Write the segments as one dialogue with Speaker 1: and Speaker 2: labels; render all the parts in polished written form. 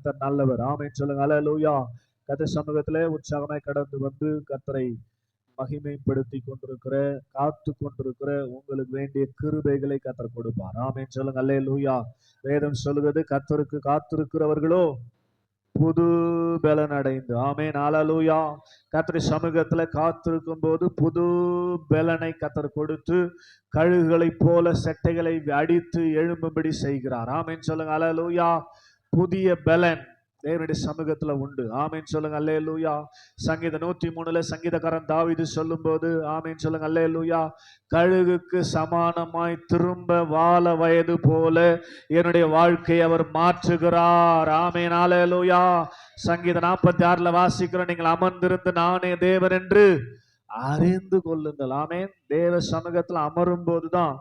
Speaker 1: கர்த்தர் நல்லவர். ஆமென் சொல்லுங்க. அல்லேலூயா. கர்த்தர் சமூகத்திலே உற்சாகமாய் கடந்து வந்து கர்த்தரை மகிமைப்படுத்தி கொண்டிருக்கிற, காத்து கொண்டிருக்கிற உங்களுக்கு வேண்டிய கிருபைகளை கர்த்தர் கொடுப்பார். ஆமென் சொல்லுங்க. அல்லேலூயா. வேதம் சொல்லுகிறது, கர்த்தருக்கு காத்திருக்கிறவர்களோ புது பலன் அடைந்து. ஆமென். அல்லேலூயா. கர்த்தர் சமூகத்துல காத்திருக்கும் போது புது பலனை கர்த்தர் கொடுத்து கழுகுகளைப் போல செட்டைகளை அடித்து எழும்பும்படி செய்கிறார். ஆமென் சொல்லுங்க. அல்லேலூயா. புதிய பலன் தேவனுடைய சமூகத்துல உண்டு. ஆமென் சொல்லுங்க. அல்லேலூயா. சங்கீதம் 103 சங்கீதக்காரன் தாவீது சொல்லும்போது ஆமென் சொல்லுங்க. அல்லேலூயா. கழுகுக்கு சமானமாய் திரும்ப வாழ வயது போல என்னுடைய வாழ்க்கையை அவர் மாற்றுகிறார். ஆமென். அல்லேலூயா. சங்கீதம் 46 வாசிக்கிறோம், நீங்கள் அமர்ந்திருந்து நானே தேவன் என்று அறிந்து கொள்ளுங்கள். ஆமென். தேவ சமூகத்தில் அமரும் போதுதான்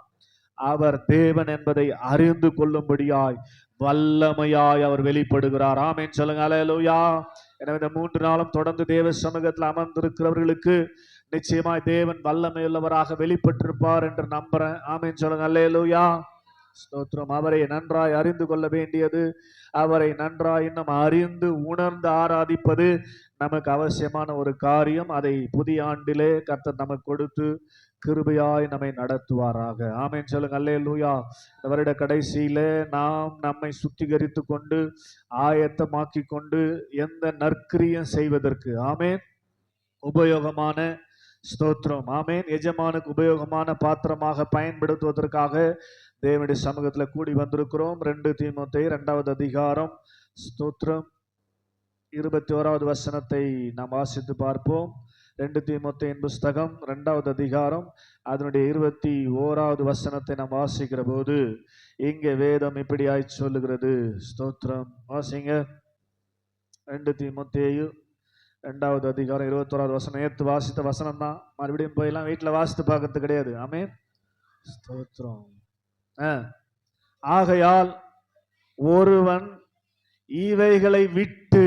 Speaker 1: அவர் தேவன் என்பதை அறிந்து கொள்ளும்படியாய் வல்லமையாய் அவர் வெளிப்படுகிறார். ஆமென் சொல்லுங்க. அல்லேலூயா. எனவே இந்த 3 நாளும் தொடர்ந்து தேவ சமூகத்தில் அமர்ந்திருக்கிறவர்களுக்கு நிச்சயமாய் தேவன் வல்லமையுள்ளவராக வெளிப்பட்டிருப்பார் என்று நம்புறேன். ஆமென் சொல்லுங்க. அல்லேலூயா. ஸ்தோத்திரம். அவரை நன்றாய் அறிந்து கொள்ள வேண்டியது, அவரை நன்றாய் இன்னும் அறிந்து உணர்ந்து ஆராதிப்பது நமக்கு அவசியமான ஒரு காரியம். அதை புதிய ஆண்டிலே கர்த்தர் நமக்கு கொடுத்து கிருபையாய் நம்மை நடத்துவாராக. ஆமென் சொல்லுங்க. அல்லேலூயா. இந்த வருட கடைசியில நாம் நம்மை சுத்திகரித்து கொண்டு ஆயத்தமாக்கி கொண்டு எந்த நற்கிரியம் செய்வதற்கு ஆமென் உபயோகமான ஸ்தோத்திரம் ஆமென் எஜமானுக்கு உபயோகமான பாத்திரமாக பயன்படுத்துவதற்காக தேவனுடைய சமூகத்துல கூடி வந்திருக்கிறோம். 2 தீமோத்தேயு 2வது அதிகாரம் ஸ்தோத்திரம் 21வது வசனத்தை நாம் வாசித்து பார்ப்போம். 2 தீமோத்தேயின் புஸ்தகம் 2வது அதிகாரம் அதனுடைய 21வது வசனத்தை நாம் வாசிக்கிற போது இங்கே வேதம் இப்படியாய் சொல்லுகிறது. ஸ்தோத்திரம். வாசிங்க. 2 தீமோத்தேயு 2வது அதிகாரம் 21வது வசனம். நேற்று வாசித்த வசனம் தான், மறுபடியும் போயெல்லாம் வீட்டில் வாசித்து பார்க்கறது கிடையாது. ஆமென். ஸ்தோத்திரம். ஆகையால் ஒருவன் இவைகளை விட்டு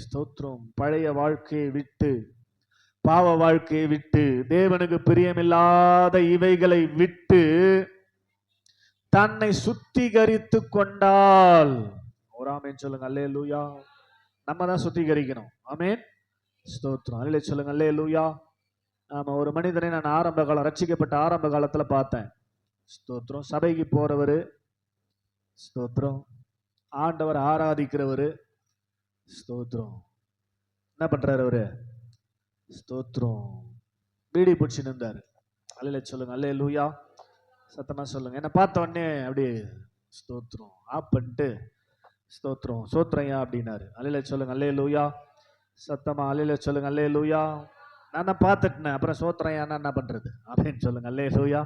Speaker 1: ஸ்தோத்திரம் பழைய வாழ்க்கையை விட்டு பாவ வாழ்க்கையை விட்டு தேவனுக்கு பிரியமில்லாத இவைகளை விட்டு தன்னை சுத்திகரித்து கொண்டால், ஒரு ஆமென் சொல்லுங்க. அல்லேலூயா. நம்ம தான் சுத்திகரிக்கணும். ஆமென். ஸ்தோத்திரம். அல்லேலூயா சொல்லுங்க. அல்லேலூயா. ஆமா, ஒரு மனிதனை நான் ஆரம்ப காலம் ரட்சிக்கப்பட்ட ஆரம்ப காலத்துல பார்த்தேன். ஸ்தோத்திரம். சபைக்கு போறவரு, ஸ்தோத்திரம், ஆண்டவர் ஆராதிக்கிறவரு, ஸ்தோத்திரம். என்ன பண்றாரு அவரு? ஸ்தோத்திரம். பீடி பிடிச்சு நின்றாரு. அல்லேலூயா சொல்லுங்க. அல்லேலூயா. சத்தமா சொல்லுங்க. என்ன பார்த்த உடனே அப்படியே ஸ்தோத்திரம் ஆப் பண்ணிட்டு ஸ்தோத்திரம் சோத்ரையா அப்படின்னாரு. அல்லேலூயா சொல்லுங்க. அல்லேலூயா. சத்தமா அல்லேலூயா சொல்லுங்க. அல்லேலூயா. நான் தான் பார்த்துட்டேன், அப்புறம் சோத்ரையானா என்ன பண்றது அப்படின்னு சொல்லுங்க. அல்லேலூயா.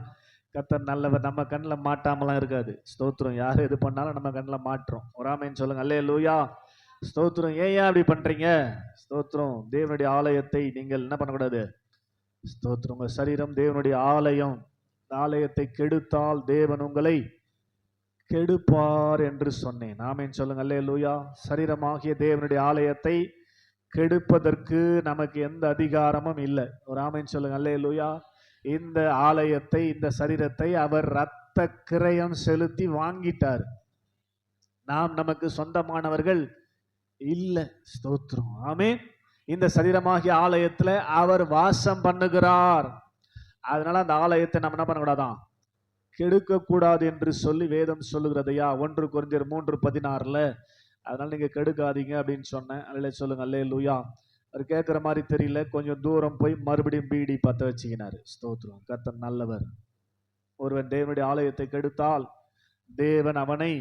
Speaker 1: கர்த்தர் நல்லவர். நம்ம கண்ணில் மாட்டாமலாம் இருக்காது. ஸ்தோத்திரம். யார் எது பண்ணாலும் நம்ம கண்ணில் மாற்றோம். ஒரு ஆமென் சொல்லுங்க. அல்லேலூயா. ஸ்தோத்திரம். ஏன் அப்படி பண்றீங்க? ஸ்தோத்திரம். தேவனுடைய ஆலயத்தை நீங்கள் என்ன பண்ணக்கூடாது? ஸ்தோத்திரம். உங்க சரீரம் தேவனுடைய ஆலயம். ஆலயத்தை கெடுத்தால் தேவன் உங்களை கெடுப்பார் என்று சொன்னேன். ஆமென் சொல்லுங்க. அல்லேலூயா. சரீரமாகிய தேவனுடைய ஆலயத்தை கெடுப்பதற்கு நமக்கு எந்த அதிகாரமும் இல்லை. ஒரு ஆமென் சொல்லுங்க. அல்லேலூயா. இந்த ஆலயத்தை, இந்த சரீரத்தை அவர் இரத்த கிரயம் செலுத்தி வாங்கிட்டார். நாம் நமக்கு சொந்தமானவர்கள் இல்லை. ஸ்தோத்திரம். ஆமென். இந்த சரீரமாகிய ஆலயத்துல அவர் வாசம் பண்ணுகிறார். அதனால அந்த ஆலயத்தை நம்ம என்ன பண்ணக்கூடாதான்? கெடுக்க கூடாது என்று சொல்லி வேதம் சொல்லுகிறதையா 1 கொரிந்தியர் 3:16. அதனால நீங்க கெடுக்காதீங்க அப்படின்னு சொன்னேன். அல்லேலூயா சொல்லுங்க. அல்லேலூயா. அவர் கேட்கிற மாதிரி தெரியல. கொஞ்சம் தூரம் போய் மறுபடியும் பீடி பத்த வச்சுக்கினாரு. ஸ்தோத்திரம். கர்த்தர் நல்லவர். ஒருவன் தேவனுடைய ஆலயத்தை கெடுத்தால் தேவன் அவனை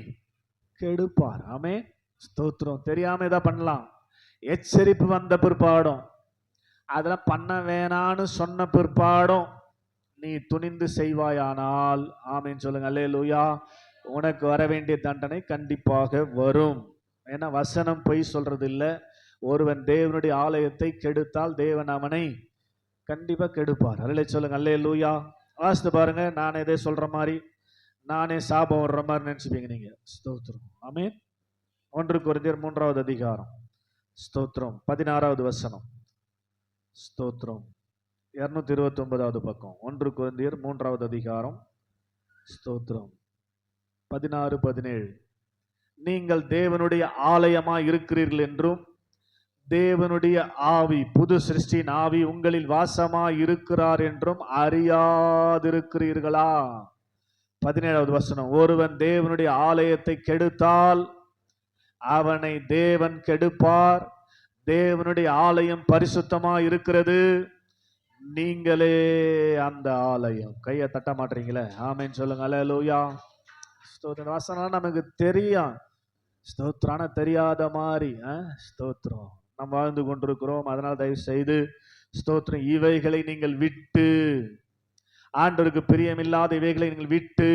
Speaker 1: கெடுப்பார். ஆமென். ஸ்தோத்திரம். தெரியாம இதை பண்ணலாம். எச்சரிப்பு வந்த பிற்பாடும், அதெல்லாம் பண்ண வேணான்னு சொன்ன பிற்பாடும் நீ துணிந்து செய்வாயானால், ஆமென் சொல்லுங்க. அல்லேலூயா, உனக்கு வர வேண்டிய தண்டனை கண்டிப்பாக வரும். ஏன்னா வசனம் பொய் சொல்றது இல்லை. ஒருவன் தேவனுடைய ஆலயத்தை கெடுத்தால் தேவன் அவனை கண்டிப்பா கெடுப்பார். அல்லேலூயா சொல்லுங்க. அல்லேலூயா. வாசித்து பாருங்க. நானே இதே சொல்ற மாதிரி, நானே சாபம் வர்ற மாதிரி நினைச்சுப்பீங்க நீங்க. ஸ்தோத்திரம். ஆமென். 1 கொரிந்தியர் 3வது அதிகாரம் ஸ்தோத்திரம் 16வது வசனம். ஸ்தோத்திரம். 229வது பக்கம். 1 கொரிந்தியர் 3வது அதிகாரம் ஸ்தோத்திரம் 16, 17. நீங்கள் தேவனுடைய ஆலயமாய் இருக்கிறீர்கள் என்றும் தேவனுடைய ஆவி, புது சிருஷ்டியின் ஆவி உங்களில் வாசமாய் இருக்கிறார் என்றும் அறியாதிருக்கிறீர்களா? 17வது வசனம், ஒருவன் தேவனுடைய ஆலயத்தை கெடுத்தால் அவனை தேவன் கெடுப்பார். தேவனுடைய ஆலயம் பரிசுத்தமா இருக்கிறது, நீங்களே அந்த ஆலயம். கையை தட்ட மாட்டீங்களே? ஆமென் சொல்லுங்க. அல்லேலூயா. ஸ்தோத்திரம். வசனம் நமக்கு தெரியும், ஸ்தோத்திரான தெரியாத மாதிரி ஸ்தோத்திரம் நாம் வாழ்ந்து கொண்டிருக்கிறோம். அதனால் தயவு செய்து ஸ்தோத்திரம், இவைகளை நீங்கள் விட்டு, ஆண்டவருக்கு பிரியமில்லாத இவைகளை நீங்கள் விட்டு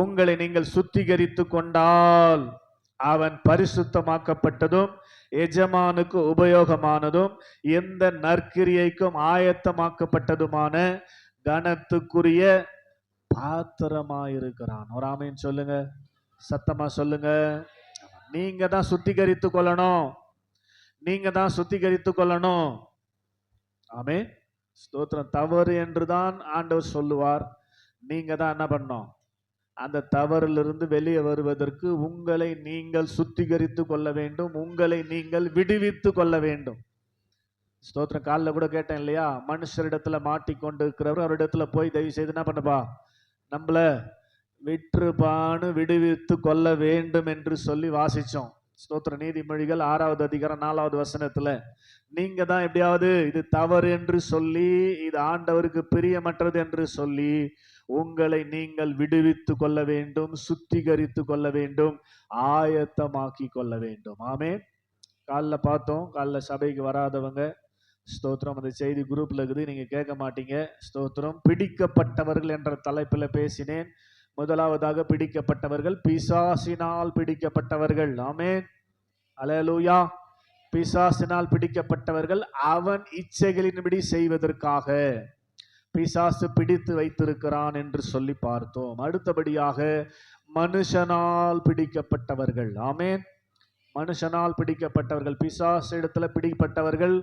Speaker 1: உங்களை நீங்கள் சுத்திகரித்து கொண்டால் அவன் பரிசுத்தமாக்கப்பட்டதும் எஜமானுக்கு உபயோகமானதும் எந்த நற்கிரியைக்கும் ஆயத்தமாக்கப்பட்டதுமான கனத்துக்குரிய பாத்திரமாயிருக்கிறான். ஒரு ஆமென் சொல்லுங்க, சத்தமா சொல்லுங்க. நீங்க தான் சுத்திகரித்து கொள்ளணும், நீங்க தான் சுத்திகரித்து கொள்ளணும். ஆமென். ஸ்தோத்திரம். தவறு என்றுதான் ஆண்டவர் சொல்லுவார். நீங்க தான் என்ன பண்ணணும்? அந்த தவறிலிருந்து வெளியே வருவதற்கு உங்களை நீங்கள் சுத்திகரித்து கொள்ள வேண்டும், உங்களை நீங்கள் விடுவித்து கொள்ள வேண்டும். ஸ்தோத்திரம். காலில் கூட கேட்டேன் இல்லையா, மனுஷரிடத்துல மாட்டிக்கொண்டு இருக்கிறவர் அவரிடத்துல போய் தயவு செய்து என்ன பண்ணப்பா, நம்மள விற்றுப்பான்னு விடுவித்து கொள்ள வேண்டும் என்று சொல்லி வாசிச்சோம். ஸ்தோத்திர. நீதிமொழிகள் 6வது அதிகாரம் 4வது வசனத்துல, நீங்க தான் எப்படியாவது இது தவறு என்று சொல்லி, இது ஆண்டவருக்கு பிரியமற்றது என்று சொல்லி உங்களை நீங்கள் விடுவித்து கொள்ள வேண்டும், சுத்திகரித்து கொள்ள வேண்டும், ஆயத்தமாக்கி கொள்ள வேண்டும். ஆமென். காலைல பார்த்தோம், காலைல சபைக்கு வராதவங்க ஸ்தோத்திரம், அந்த செய்தி குரூப்ல இருக்குது, நீங்க கேட்க மாட்டீங்க. ஸ்தோத்திரம். பிடிக்கப்பட்டவர்கள் என்ற தலைப்பில் பேசினேன். முதலாவதாக பிடிக்கப்பட்டவர்கள், பிசாசினால் பிடிக்கப்பட்டவர்கள். ஆமென். அல்லேலூயா. பிசாசினால் பிடிக்கப்பட்டவர்கள் அவன் இச்சைகளின்படி செய்வதற்காக பிசாசு பிடித்து வைத்திருக்கிறான் என்று சொல்லி பார்த்தோம். அடுத்தபடியாக மனுஷனால் பிடிக்கப்பட்டவர்கள். ஆமென். மனுஷனால் பிடிக்கப்பட்டவர்கள், பிசாசு இடத்துல பிடிப்பட்டவர்கள்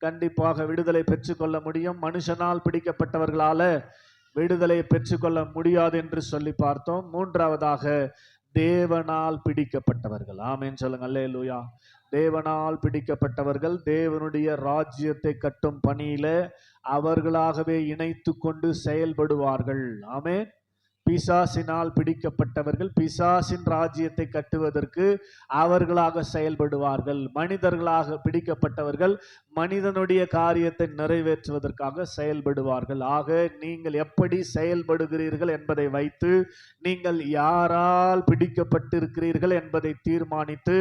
Speaker 1: கண்டிப்பாக விடுதலை பெற்றுக்கொள்ள முடியும். மனுஷனால் பிடிக்கப்பட்டவர்களால விடுதலை பெற்றுக்கொள்ள முடியாது என்று சொல்லி பார்த்தோம். மூன்றாவதாக தேவனால் பிடிக்கப்பட்டவர்கள். ஆமென் சொல்லுங்க. அல்லேலூயா. தேவனால் பிடிக்கப்பட்டவர்கள் தேவனுடைய ராஜ்யத்தை கட்டும் பணியில அவர்களாகவே இணைத்து கொண்டு செயல்படுவார்கள். ஆமென். பிசாசினால் பிடிக்கப்பட்டவர்கள் பிசாசின் ராஜ்யத்தை கட்டுவதற்கு அவர்களாக செயல்படுவார்கள். மனிதர்களாக பிடிக்கப்பட்டவர்கள் மனிதனுடைய காரியத்தை நிறைவேற்றுவதற்காக செயல்படுவார்கள். ஆக நீங்கள் எப்படி செயல்படுகிறீர்கள் என்பதை வைத்து நீங்கள் யாரால் பிடிக்கப்பட்டிருக்கிறீர்கள் என்பதை தீர்மானித்து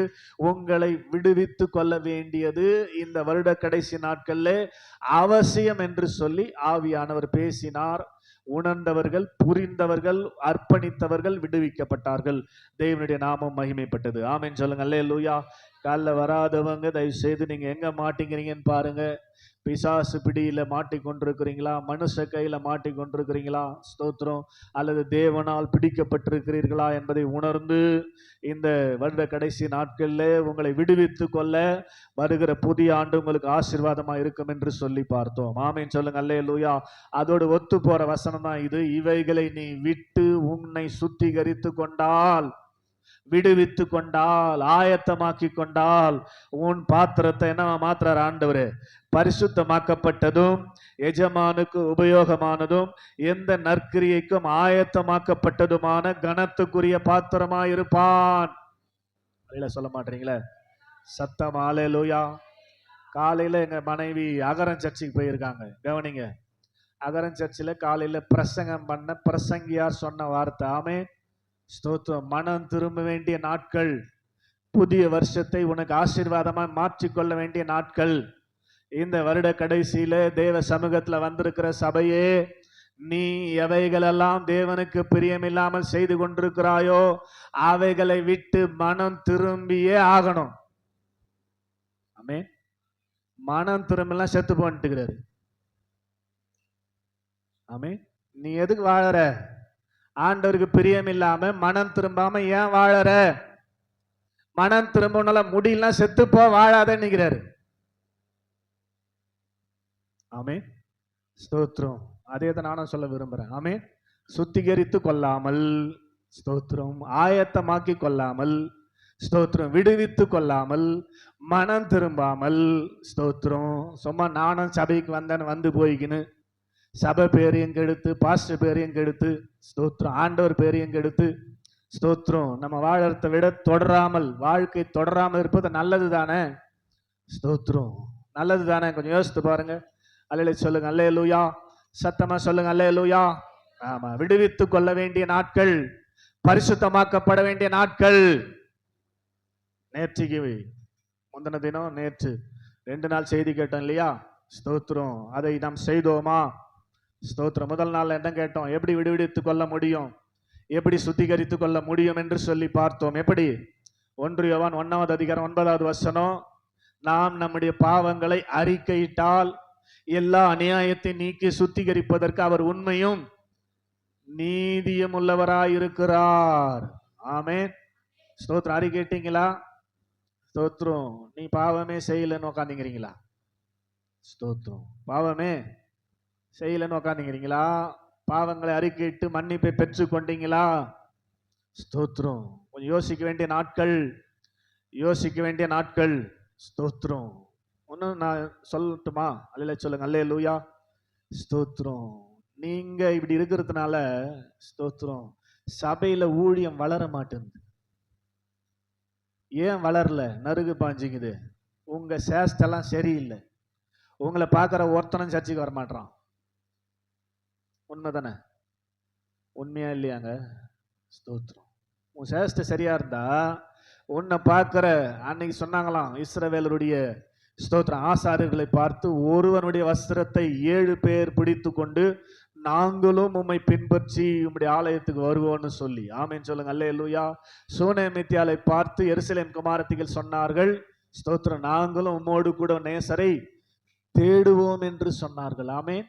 Speaker 1: உங்களை விடுவித்து கொள்ள வேண்டியது இந்த வருட கடைசி நாட்களில் அவசியம் என்று சொல்லி ஆவியானவர் பேசினார். உணர்ந்தவர்கள், புரிந்தவர்கள், அர்ப்பணித்தவர்கள் விடுவிக்கப்பட்டார்கள். தேவனுடைய நாமம் மகிமைப்பட்டது. ஆமென் சொல்லுங்க. அல்லேலூயா. காலைல வராதவங்க தயவு செய்து நீங்க எங்க மாட்டிக்கிறீங்கன்னு பாருங்க. பிசாசு பிடியில மாட்டிக்கொண்டிருக்கிறீங்களா? மனுஷ கையில மாட்டிக்கொண்டிருக்கிறீங்களா? ஸ்தோத்திரம். அல்லது தேவனால் பிடிக்கப்பட்டிருக்கிறீர்களா என்பதை உணர்ந்து இந்த வருட கடைசி நாட்களில் உங்களை விடுவித்து கொள்ள வருகிற புதிய ஆண்டு உங்களுக்கு ஆசீர்வாதமா இருக்கும் என்று சொல்லி பார்த்தோம். ஆமென் சொல்லுங்க. அல்லேலூயா. அதோடு ஒத்து போற வசனம் தான் இது. இவைகளை நீ விட்டு உன்னை சுத்திகரித்து கொண்டால், விடுவித்து கொண்டால், ஆயத்தமாக்கி கொண்டால், உன் பாத்திரத்தை என்ன மாத்திர ஆண்டவரே, பரிசுத்தமாக்கப்பட்டதும் எஜமானுக்கு உபயோகமானதும் எந்த நற்கிரியைக்கும் ஆயத்தமாக்கப்பட்டதுமான கனத்துக்குரிய பாத்திரமாயிருப்பான். சொல்ல மாட்டீங்களே? சத்தம். அல்லேலூயா. காலையில எங்க மனைவி அகரம் சர்ச்சுக்கு போயிருக்காங்க. கவனிங்க. அகரம் சர்ச்சில் காலையில பிரசங்கம் பண்ண பிரசங்கியார் சொன்ன வார்த்தை, ஆமென் ஸ்தோத்திரம், மனம் திரும்ப வேண்டிய நாட்கள், புதிய வருஷத்தை உனக்கு ஆசீர்வாதமா மாற்றிக்கொள்ள வேண்டிய நாட்கள். இந்த வருட கடைசியில தேவ சமூகத்துல வந்திருக்கிற சபையே, நீ எவைகளெல்லாம் தேவனுக்கு பிரியமில்லாமல் செய்து கொண்டிருக்கிறாயோ அவைகளை விட்டு மனம் திரும்பியே ஆகணும். ஆமென். மனம் திரும்பலாம் செத்து போன்ட்டுக்கிறாரு. ஆமென். நீ எதுக்கு வாழற? ஆண்டவருக்கு பிரியம் இல்லாம மனம் திரும்பாம ஏன் வாழற? மனம் திரும்பினால முடியல, செத்துப்போ, வாழாத நிற்கிறாரு. ஆமென். ஸ்தோத்திரம். அதே தான் நானும் சொல்ல விரும்புறேன். ஆமென். சுத்திகரித்து கொள்ளாமல், ஸ்தோத்திரம், ஆயத்தமாக்கி கொள்ளாமல் ஸ்தோத்திரம். விடுவித்து கொள்ளாமல், மனம் திரும்பாமல், ஸ்தோத்திரம். சும்மா நானும் சபைக்கு வந்தேன்னு வந்து போய்க்கின்னு சபை பேரையும் கெடுத்து, பாஸ்டர் பேரையும் கெடுத்து, ஸ்தோத்திரம், ஆண்டவர் பேரையும் கெடுத்து, ஸ்தோத்திரம், நம்ம வாழறதை விட தொடராமல், வாழ்க்கை தொடராமல் இருப்பது நல்லது தானே? ஸ்தோத்திரம், நல்லது தானே? கொஞ்சம் யோசித்து பாருங்க. அல்லேலூயா சொல்லுங்க. அல்லேலூயா சத்தமா சொல்லுங்க. அல்லேலூயா. ஆமா, விடுவித்து கொள்ள வேண்டிய நாட்கள், பரிசுத்தமாக்கப்பட வேண்டிய நாட்கள். நேற்றுக்கு முந்தின தினம், நேற்று 2 நாள் செய்தி கேட்டோம் இல்லையா? ஸ்தோத்திரம். அதை நாம் செய்தோமா? ஸ்தோத்திரம். முதல் நாள் என்ன கேட்டோம்? எப்படி விடுவித்துக் கொள்ள முடியும், எப்படி சுத்திகரித்துக் கொள்ள முடியும் என்று சொல்லி பார்த்தோம். எப்படி? 1 யோவான் 1வது அதிகாரம் 9வது வசனம், நாம் நம்முடைய பாவங்களை அறிக்கையிட்டால் எல்லா அநியாயத்தை நீக்கி சுத்திகரிப்பதற்கு அவர் உண்மையும் நீதியும் உள்ளவராயிருக்கிறார். ஆமென். ஸ்தோத்திரம். அறிக்கையிட்டீங்களா? ஸ்தோத்திரம். நீ பாவமே செய்யலன்னு உட்காந்துங்கிறீங்களா? ஸ்தோத்திரம். பாவமே செய்யலன்னு உட்காந்துங்கிறீங்களா? பாவங்களை அறிக்கையிட்டு மன்னிப்பை பெற்று கொண்டீங்களா? ஸ்தோத்திரம். கொஞ்சம் யோசிக்க வேண்டிய நாட்கள், யோசிக்க வேண்டிய நாட்கள். ஸ்தோத்திரம். ஒன்னு நான் சொல்லட்டுமா? அல்லேலூயா சொல்லுங்க. அல்லேலூயா. ஸ்தோத்திரம். நீங்க இப்படி இருக்கிறதுனால, ஸ்தோத்திரம், சபையில ஊழியம் வளர மாட்டேங்குது. ஏன் வளரல? நறுகு பாஞ்சிக்குது. உங்க சேஷ்டெல்லாம் சரியில்லை. உங்களை பார்க்குற ஒருத்தனும் சர்ச்சைக்கு வரமாட்டான். உண்மைதானே? உண்மையா இல்லையாங்க? ஸ்தோத்திரம். உன் சேஷ்ட சரியா இருந்தா உன்னை பார்க்கிற, அன்னைக்கு சொன்னாங்களாம் இஸ்ரவேலருடைய ஸ்தோத்திரம் ஆசாரியர்களை பார்த்து, ஒருவனுடைய வஸ்திரத்தை 7 பேர் பிடித்து கொண்டு நாங்களும் உம்மை பின்பற்றி உம்முடைய ஆலயத்துக்கு வருவோம்னு சொல்லி. ஆமென் சொல்லுங்க. அல்லேலூயா. சூனேமித்தியாலை பார்த்து எருசலேம் குமாரத்திகள் சொன்னார்கள், ஸ்தோத்திரம், நாங்களும் உம்மோடு கூட நேசரை தேடுவோம் என்று சொன்னார்கள். ஆமென்.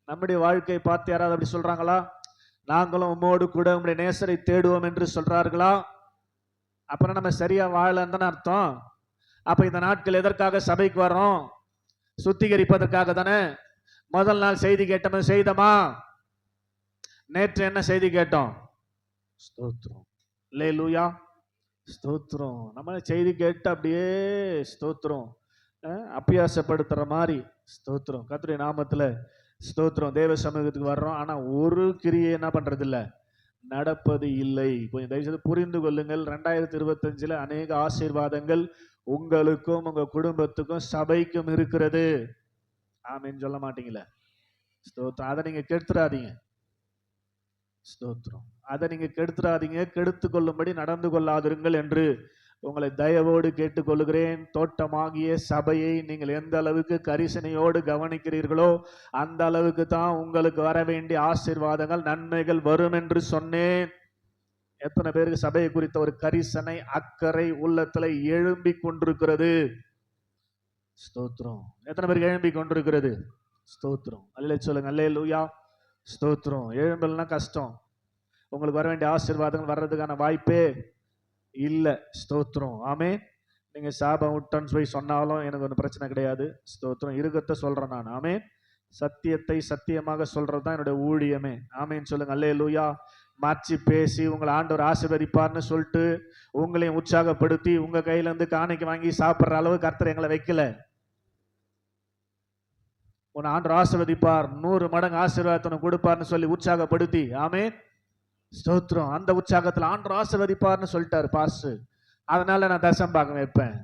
Speaker 1: நம்முடைய வாழ்க்கையை பார்த்து யாராவது அப்படி சொல்றாங்களா? நாங்களும் உம்மோடு கூட உம்முடைய நேசரை தேடுவோம் என்று சொல்றார்களா? அப்புறம் நம்ம சரியா வாழலன்னு தானே அர்த்தம். அப்ப இந்த நாட்கள் எதற்காக சபைக்கு வர்றோம்? சுத்திகரிப்பதற்காக தானே. முதல் நாள் செய்தி கேட்டோம், செய்தமா? நேற்று என்ன செய்தி கேட்டோம்? ஸ்தோத்திரம். அல்லேலூயா. ஸ்தோத்திரம். நம்ம செய்தி கேட்டு அப்படியே ஸ்தோத்திரம் அபியாசப்படுத்துற மாதிரி, ஸ்தோத்திரம், கர்த்தருடைய நாமத்துல ஸ்தோத்திரம், தேவ சமூகத்துக்கு வர்றோம். ஆனா ஒரு கிரியை என்ன பண்றது இல்ல, நடப்பது இல்லை. கொஞ்சம் தயவுசெய்து புரிந்து கொள்ளுங்கள். 2025 அநேக ஆசீர்வாதங்கள் உங்களுக்கும் உங்க குடும்பத்துக்கும் சபைக்கும் இருக்கிறது. ஆமென் சொல்ல மாட்டீங்களா? ஸ்தோத்திரம். அதை நீங்க கெடுத்துறாதீங்க. ஸ்தோத்திரம். அதை நீங்க கெடுத்துறாதீங்க. கெடுத்து கொள்ளும்படி நடந்து கொள்ளாதிருங்கள் என்று உங்களை தயவோடு கேட்டுக்கொள்கிறேன். தோட்டமாகிய சபையை நீங்கள் எந்த அளவுக்கு கரிசனையோடு கவனிக்கிறீர்களோ அந்த அளவுக்கு தான் உங்களுக்கு வர வேண்டிய ஆசீர்வாதங்கள், நன்மைகள் வரும் என்று சொன்னேன். எத்தனை பேருக்கு சபையை குறித்த ஒரு கரிசனை, அக்கறை உள்ளத்துல எழும்பி கொண்டிருக்கிறது? ஸ்தோத்திரம். எத்தனை பேருக்கு எழும்பி கொண்டிருக்கிறது? ஸ்தோத்திரம். அல்லேலூயா சொல்லுங்க. அல்லேலூயா. ஸ்தோத்திரம். எழும்பலன்னா கஷ்டம். உங்களுக்கு வர வேண்டிய ஆசீர்வாதங்கள் வர்றதுக்கான வாய்ப்பே இல்லை. ஸ்தோத்திரம். ஆமென். நீங்க சாபம் விட்டோன்னு போய் சொன்னாலும் எனக்கு ஒன்றும் பிரச்சனை கிடையாது. ஸ்தோத்திரம். இருக்கத்தை சொல்றேன் நான். ஆமென். சத்தியத்தை சத்தியமாக சொல்றது தான் என்னுடைய ஊழியமே. ஆமென் சொல்லுங்க. அல்லேலூயா. மாற்றி பேசி உங்களை ஆண்டவர் ஆசீர்வதிப்பார்னு சொல்லிட்டு உங்களையும் உற்சாகப்படுத்தி உங்க கையில இருந்து காணிக்கை வாங்கி சாப்பிட்ற அளவு கர்த்தர் எங்களை வைக்கல. உன் ஆண்டவர் ஆசீர்வதிப்பார், 100 மடங்கு ஆசீர்வாதத்தை கொடுப்பார்னு சொல்லி உற்சாகப்படுத்தி, ஆமென், ஸ்தோத்திரம், அந்த உற்சாகத்துல ஆண்டவர் ஆசீர்வதிப்பார்னு சொல்லிட்டாரு பாஸ்டர். அதனால நான் தசம்பாகம் வைப்பேன்.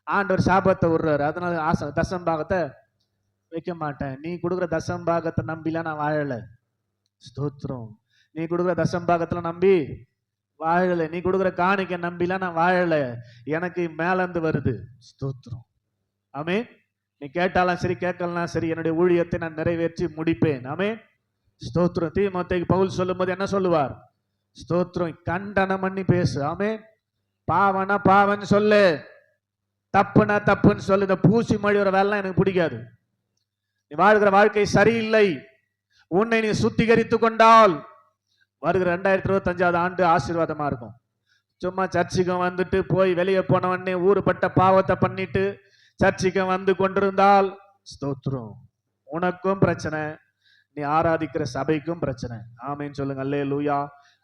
Speaker 1: ஆண்டவர் சாபத்தை விடுறாரு, அதனால தசம்பாகத்தை வைக்க மாட்டேன். நீ கொடுக்குற தசம்பாகத்தை நம்பிலாம் நான் வாழல. ஸ்தோத்திரம். நீ கொடுக்குற தசம்பாகத்துல நம்பி வாழல. நீ கொடுக்குற காணிக்கை நம்பிலாம் நான் வாழல. எனக்கு மேலேந்து வருது. ஸ்தோத்திரம். ஆமென். நீ கேட்டாலும் சரி கேட்கலாம் சரி, என்னுடைய ஊழியத்தை நான் நிறைவேற்றி முடிப்பேன். ஆமென். ஸ்தோத்திரம். தீமோத்தேயுக்கு பவுல் சொல்லும் போது என்ன சொல்லுவார்? ஸ்தோத்திரம், கண்டனம் பண்ணி பேசு. ஆமென். பாவனா பாவன்னு சொல்லு, தப்புனா தப்புன்னு சொல்லு. இந்த பூசி மொழியோட வேலை எனக்கு பிடிக்காது. நீ வாழ்கிற வாழ்க்கை சரியில்லை. உன்னை நீ சுத்திகரித்து கொண்டால் வருகிற 2025 ஆண்டு ஆசீர்வாதமா இருக்கும். சும்மா சர்ச்சுக்கு வந்துட்டு போய் வெளியே போனவனே ஊருப்பட்ட பாவத்தை பண்ணிட்டு சர்ச்சுக்கு வந்து கொண்டிருந்தால், ஸ்தோத்திரம், உனக்கும் பிரச்சனை, நீ ஆராதிக்கிற சபைக்கும் பிரச்சனை. ஆமென் சொல்லுங்க. அல்லேலூயா.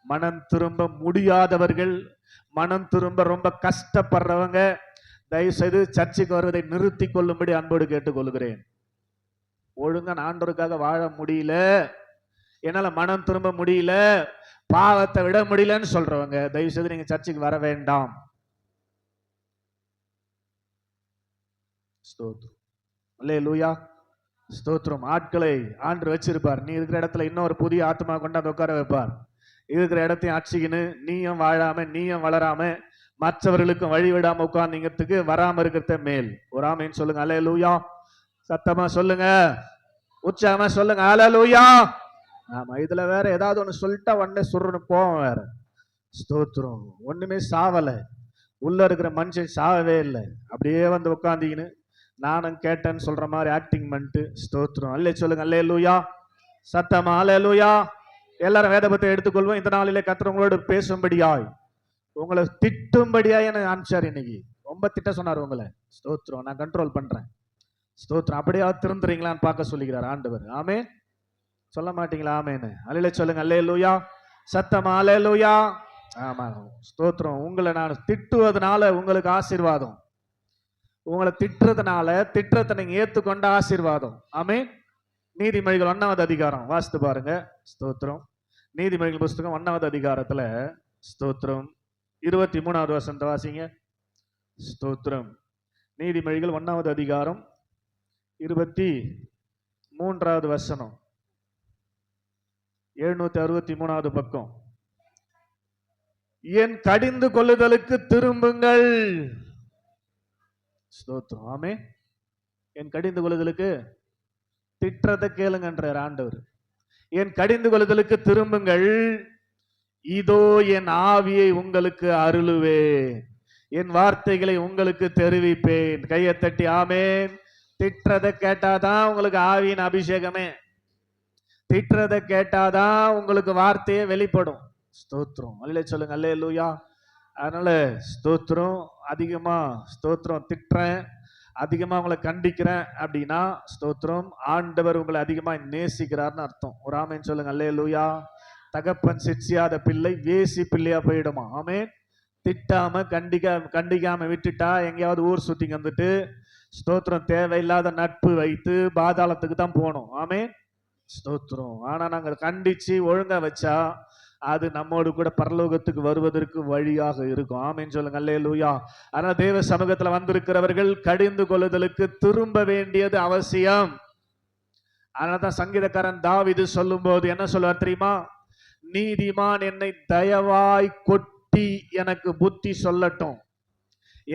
Speaker 1: மனம் திரும்ப முடியாதவர்கள், மனம் திரும்ப ரொம்ப கஷ்டப்படுறவங்க தயவு செய்து சர்ச்சுக்கு வருவதை நிறுத்தி கொள்ளும்படி அன்போடு கேட்டுக்கொள்கிறேன். ஒழுங்கா ஆண்டவருக்காக வாழ முடியல, என்னால மனம் திரும்ப முடியல, பாவத்தை விட முடியலன்னு சொல்றவங்க தயவு செய்து நீங்க சர்ச்சுக்கு வர வேண்டாம். ஸ்தோத்திரம், அல்லேலூயா, ஸ்தோத்திரம். ஆட்களை ஆண்டு வச்சிருப்பார். நீ இருக்கிற இடத்துல இன்னொரு புதிய ஆத்மா கொண்டாந்து உட்கார வைப்பார். இருக்கிற இடத்தையும் ஆட்சிக்கின்னு நீயும் வாழாம நீயும் வளராம மற்றவர்களுக்கும் வழிவிடாம உட்கார்ந்தீங்கிறதுக்கு வராம இருக்கிறத மேல். ஒரு ஆமேன்னு சொல்லுங்க. அல்லேலூயா, சத்தமா சொல்லுங்க, உற்சாகமா சொல்லுங்க. அல்லேலூயா. ஆமா, இதுல வேற ஏதாவது ஒண்ணு சொல்லிட்டா உடனே சுருன்னு போவோம் வேற. ஸ்தோத்திரம். ஒண்ணுமே சாவல, உள்ள இருக்கிற மனுஷன் சாவவே இல்லை. அப்படியே வந்து உட்காந்தீங்கன்னு நானும் கேட்டேன்னு சொல்ற மாதிரி ஆக்டிங் பண்ணிட்டு ஸ்தோத்திரம். அல்லே சொல்லுங்க. அல்லேலூயா, சத்தமா அல்லேலூயா. எல்லாரும் வேதபத்தை எடுத்துக்கொள்வோம். இந்த நாளிலே கர்த்தர் உங்களோடு பேசும்படியாய், உங்களை திட்டும்படியாய் என்ன அனுப்பிச்சார். இன்னைக்கு ரொம்ப திட்ட சொன்னார் உங்களை. ஸ்தோத்திரம். நான் கண்ட்ரோல் பண்றேன். ஸ்தோத்திரம். அப்படியே திருந்துறீங்களான்னு பார்க்க சொல்லுகிறார் ஆண்டவர். ஆமே, சொல்ல மாட்டீங்களா? ஆமேன்னு அல்லேலூயா சொல்லுங்க. அல்லேலூயா, சத்தமா அல்லேலூயா. ஆமா, ஸ்தோத்திரம். உங்களை நான் திட்டுவதனால உங்களுக்கு ஆசீர்வாதம், உங்களை திட்டுறதை நீங்க ஏத்துக்கொண்ட ஆசீர்வாதம். ஆமே. நீதிமொழிகள் 1வது அதிகாரம் வாசித்து பாருங்க. ஸ்தோத்திரம். நீதிமொழிகள் புஸ்தகம் 1வது அதிகாரத்துல ஸ்தோத்திரம் 23வது வசனத்தை வாசிங்க. ஸ்தோத்திரம். நீதிமொழிகள் 1வது அதிகாரம் 23வது வசனம், 763வது பக்கம். என் கடிந்து கொள்ளுதலுக்கு திரும்புங்கள். ஸ்தோத்திரம். ஆமே. என் கடிந்து கொள்ளுதலுக்கு, திட்டத்தை கேளுங்கன்றார் ஆண்டவர். என் கடிந்து கொள்ளுதலுக்கு திரும்புங்கள், இதோ என் ஆவியை உங்களுக்கு அருளுவேன், என் வார்த்தைகளை உங்களுக்கு தெரிவிப்பேன். கையை தட்டி ஆமேன். திட்டத்தை கேட்டாதான் உங்களுக்கு ஆவியின் அபிஷேகமே, திட்டத்தை கேட்டாதான் உங்களுக்கு வார்த்தையே வெளிப்படும். ஸ்தோத்திரம். அல்லே சொல்லுங்க. அல்லேலூயா. அதனால ஸ்தோத்திரம். அதிகமா ஸ்தோத்திரம் திட்டுறேன், அதிகமா உங்களை கண்டிக்கிறேன் அப்படின்னா ஸ்தோத்திரம், ஆண்டவர் உங்களை அதிகமா நேசிக்கிறார்னு அர்த்தம். ஒரு ஆமேன்னு சொல்லுங்க. அல்லேலூயா. தகப்பன் சிட்சியாத பிள்ளை வேசி பிள்ளையா போயிடுமா? ஆமேன். திட்டாம கண்டிக்காம விட்டுட்டா எங்கேயாவது ஊர் சுத்திங்க வந்துட்டு ஸ்தோத்திரம் தேவையில்லாத நட்பு வைத்து பாதாளத்துக்கு தான் போகணும். ஆமேன். ஸ்தோத்திரம். ஆனா நாங்கள் கண்டிச்சு ஒழுங்கா வச்சா அது நம்மோடு கூட பரலோகத்துக்கு வருவதற்கு வழியாக இருக்கும். ஆமேன்னு சொல்லுங்க. அல்லேலூயா. ஆனா தேவ சமூகத்துல வந்திருக்கிறவர்கள் கடிந்து கொள்ளுதலுக்கு திரும்ப வேண்டியது அவசியம். அதனால்தான் சங்கீதக்காரன் தாவீது சொல்லும் போது என்ன சொல்வார் தெரியுமா? நீதிமான் என்னை தயவாய் கொட்டி எனக்கு புத்தி சொல்லட்டும்,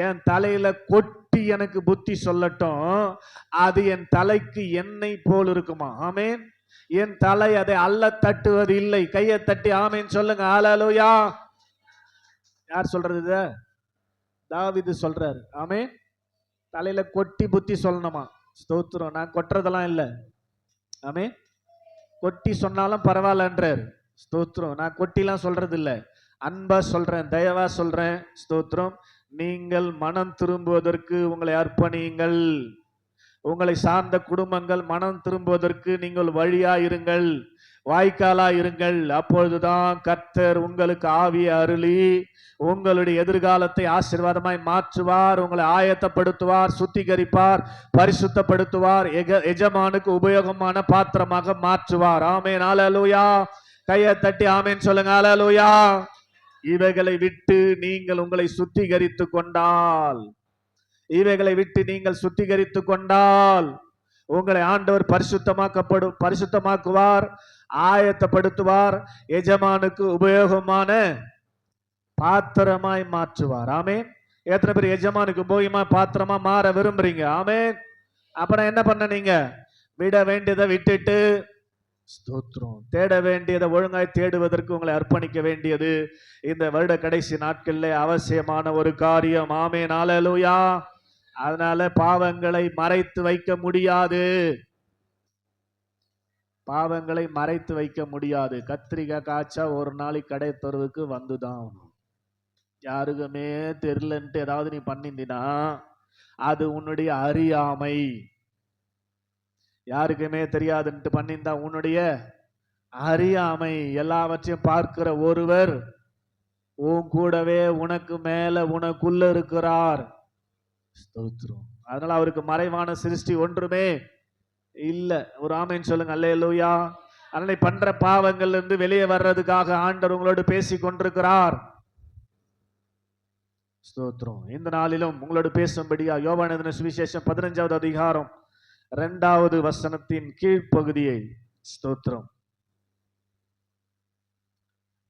Speaker 1: என் தலையில கொட்டி எனக்கு புத்தி சொல்லட்டும், அது என் தலைக்கு எண்ணெய் போல் இருக்குமா? ஆமேன். என் தலை அதை அல்ல தட்டுவது இல்லை. கையை தட்டி ஆமேன் சொல்லுங்க. அல்லேலூயா. யார் சொல்றது? தாவீது சொல்றாரு. ஆமேன். தலையில கொட்டி புத்தி சொல்லணுமா? ஸ்தோத்திரம். நான் கொட்டுறதெல்லாம் இல்லை. ஆமேன். கொட்டி சொன்னாலும் பரவாயில்லன்றார். ஸ்தோத்திரம். நான் கொட்டிலாம் சொல்றது இல்லை, அன்பா சொல்றேன், தயவா சொல்றேன். ஸ்தோத்திரம். நீங்கள் மனம் திரும்புவதற்கு உங்களை அர்ப்பணியுங்கள். உங்களை சார்ந்த குடும்பங்கள் மனம் திரும்புவதற்கு நீங்கள் வழியா இருங்கள், வாய்க்காலா இருங்கள். அப்பொழுதுதான் கர்த்தர் உங்களுக்கு ஆவியை அருளி உங்களுடைய எதிர்காலத்தை ஆசீர்வாதமாய் மாற்றுவார், உங்களை ஆயத்தப்படுத்துவார், சுத்திகரிப்பார், பரிசுத்தப்படுத்துவார், எஜமானுக்கு உபயோகமான பாத்திரமாக மாற்றுவார். ஆமேன். அல்லேலூயா. கையை தட்டி ஆமேன் சொல்லுங்க. அல்லேலூயா. இவைகளை விட்டு நீங்கள் உங்களை சுத்திகரித்து கொண்டால், இவைகளை விட்டு நீங்கள் சுத்திகரித்து கொண்டால் உங்களை ஆண்டவர் பரிசுத்தமாக்குவார், ஆயத்தப்படுத்துவார், எஜமானுக்கு உபயோகமான பாத்திரமாய் மாற்றுவார். ஆமேன். எத்தனை பேர் எஜமானுக்கு உபயோகமா பாத்திரமா மாற விரும்புறீங்க? ஆமேன். அப்புறம் என்ன பண்ண? நீங்க விட வேண்டியதை விட்டுட்டு ஸ்தோத்திரம் தேட வேண்டியதை ஒழுங்காய் தேடுவதற்கு உங்களை அர்ப்பணிக்க வேண்டியது இந்த வருட கடைசி நாட்களில் அவசியமான ஒரு காரியம். ஆமேன். அல்லேலூயா. அதனால பாவங்களை மறைத்து வைக்க முடியாது, பாவங்களை மறைத்து வைக்க முடியாது. கத்திரிக்காய் காய்ச்சா ஒரு நாளைக்கு கடை தெருவுக்கு வந்துதான், யாருக்குமே தெரியலன்ட்டு ஏதாவது நீ பண்ணிருந்தீனா அது உன்னுடைய அறியாமை. யாருக்குமே தெரியாதுன்ட்டு பண்ணியிருந்தா உன்னுடைய அறியாமை, எல்லாவற்றையும் பார்க்கிற ஒருவர் உன் கூடவே உனக்கு மேல உனக்குள்ள இருக்கிறார். ஸ்தோத்திரம். அதனால அவருக்கு மறைவான சிருஷ்டி ஒன்றுமே இல்ல. ஒரு ஆமென் சொல்லுங்க. அல்லேலூயா. அதனால பண்ற பாவங்கள்ல இருந்து வெளியே வர்றதுக்காக ஆண்டவர் உங்களோடு பேசி கொண்டிருக்கிறார். ஸ்தோத்திரம். இந்த நாளிலும் உங்களோடு பேசும்படியா யோவான் எழுதின சுவிசேஷம் 15வது அதிகாரம் 2வது வசனத்தின் கீழ்ப்பகுதியை ஸ்தோத்திரம்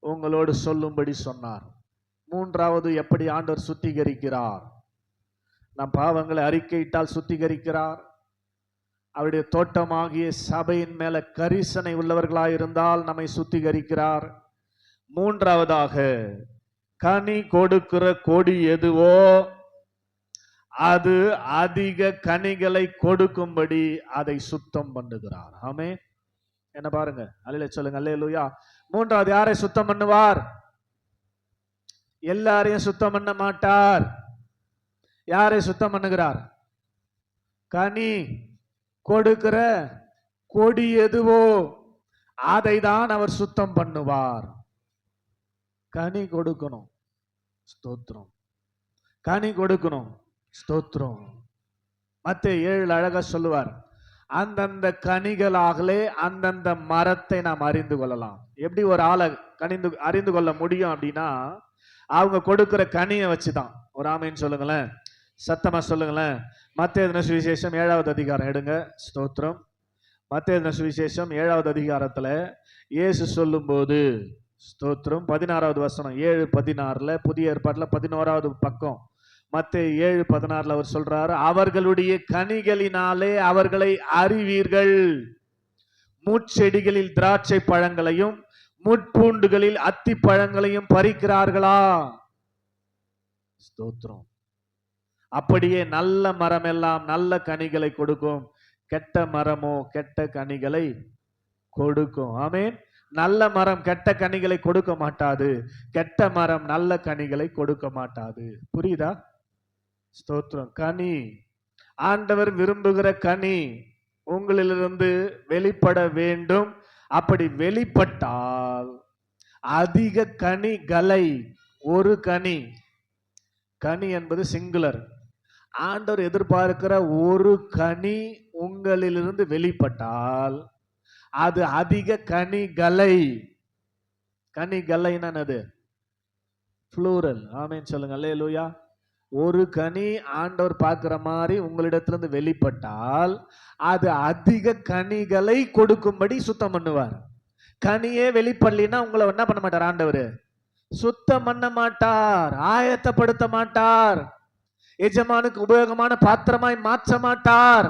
Speaker 1: உங்களோடு சொல்லும்படி சொன்னார். 3வது எப்படி ஆண்டவர் சுத்திகரிக்கிறார். நம் பாவங்களை அறிக்கையிட்டால் சுத்திகரிக்கிறார். அவருடைய தோட்டமாகிய சபையின் மேல கரிசனை உள்ளவர்களாயிருந்தால் நம்மை சுத்திகரிக்கிறார். 3வதாக கனி கொடுக்கிற கொடி எதுவோ அது அதிக கனிகளை கொடுக்கும்படி அதை சுத்தம் பண்ணுகிறார். ஆமே. என்ன பாருங்க. அல்லேலூயா சொல்லுங்க. அல்லேலூயா. 3வது யாரை சுத்தம் பண்ணுவார்? எல்லாரையும் சுத்தம் பண்ண மாட்டார். யாரை சுத்தம் பண்ணுகிறார்? கனி கொடுக்கிற கொடி எதுவோ அதை தான் அவர் சுத்தம் பண்ணுவார். கனி கொடுக்கணும். ஸ்தோத்திரம். கனி கொடுக்கணும். ஸ்தோத்திரம். மத்தேயு 7 அழகா சொல்லுவார், அந்தந்த கனிகளாகலே அந்தந்த மரத்தை நாம் அறிந்து கொள்ளலாம். எப்படி ஒரு ஆளை அறிந்து கொள்ள முடியும் அப்படின்னா, அவங்க கொடுக்கிற கனியை வச்சுதான். ஒரு ஆமைன்னு சொல்லுங்களேன். சத்தமா சொல்லுங்களேன். மத்தேயு சுவிசேஷம் 7வது அதிகாரம் எடுங்க. ஸ்தோத்திரம். மத்தேயு சுவிசேஷம் 7வது அதிகாரத்துல இயேசு சொல்லும் போது ஸ்தோத்திரம் 16வது வசனம் 7:16 புதிய ஏற்பாட்டுல 11வது பக்கம் மத்தேயு 7:16 அவர் சொல்றாரு, அவர்களுடைய கனிகளினாலே அவர்களை அறிவீர்கள். முட்செடிகளில் திராட்சை பழங்களையும் முட்பூண்டுகளில் அத்தி பழங்களையும் பறிக்கிறார்களா? ஸ்தோத்திரம். அப்படியே நல்ல மரம் எல்லாம் நல்ல கனிகளை கொடுக்கும், கெட்ட மரமோ கெட்ட கனிகளை கொடுக்கும். ஆமென். நல்ல மரம் கெட்ட கனிகளை கொடுக்க மாட்டாது, கெட்ட மரம் நல்ல கனிகளை கொடுக்க மாட்டாது. புரியுதா? ஸ்தோத்திரம். கனி, ஆண்டவர் விரும்புகிற கனி உங்களிலிருந்து வெளிப்பட வேண்டும். அப்படி வெளிப்பட்டால் அதிக கனிகளை, ஒரு கனி, கனி என்பது சிங்குலர், ஆண்டவர் எதிர்பார்க்கிற ஒரு கனி உங்களிலிருந்து வெளிப்பட்டால் அது அதிக கனிகளை. கனிகளை என்னது? புளூரல். ஆமென் சொல்லுங்க. அல்லேலூயா. ஒரு கனி ஆண்டவர் பார்க்கிற மாதிரி உங்களிடத்திலிருந்து வெளிப்பட்டால் அது அதிக கனிகளை கொடுக்கும்படி சுத்தம் பண்ணுவார். கனியே வெளிப்படலினா உங்களை என்ன பண்ண மாட்டார் ஆண்டவர்? சுத்தம் பண்ண மாட்டார், ஆயத்தப்படுத்த மாட்டார், எஜமானுக்கு உபயோகமான பாத்திரமாய் மாற்ற மாட்டார்.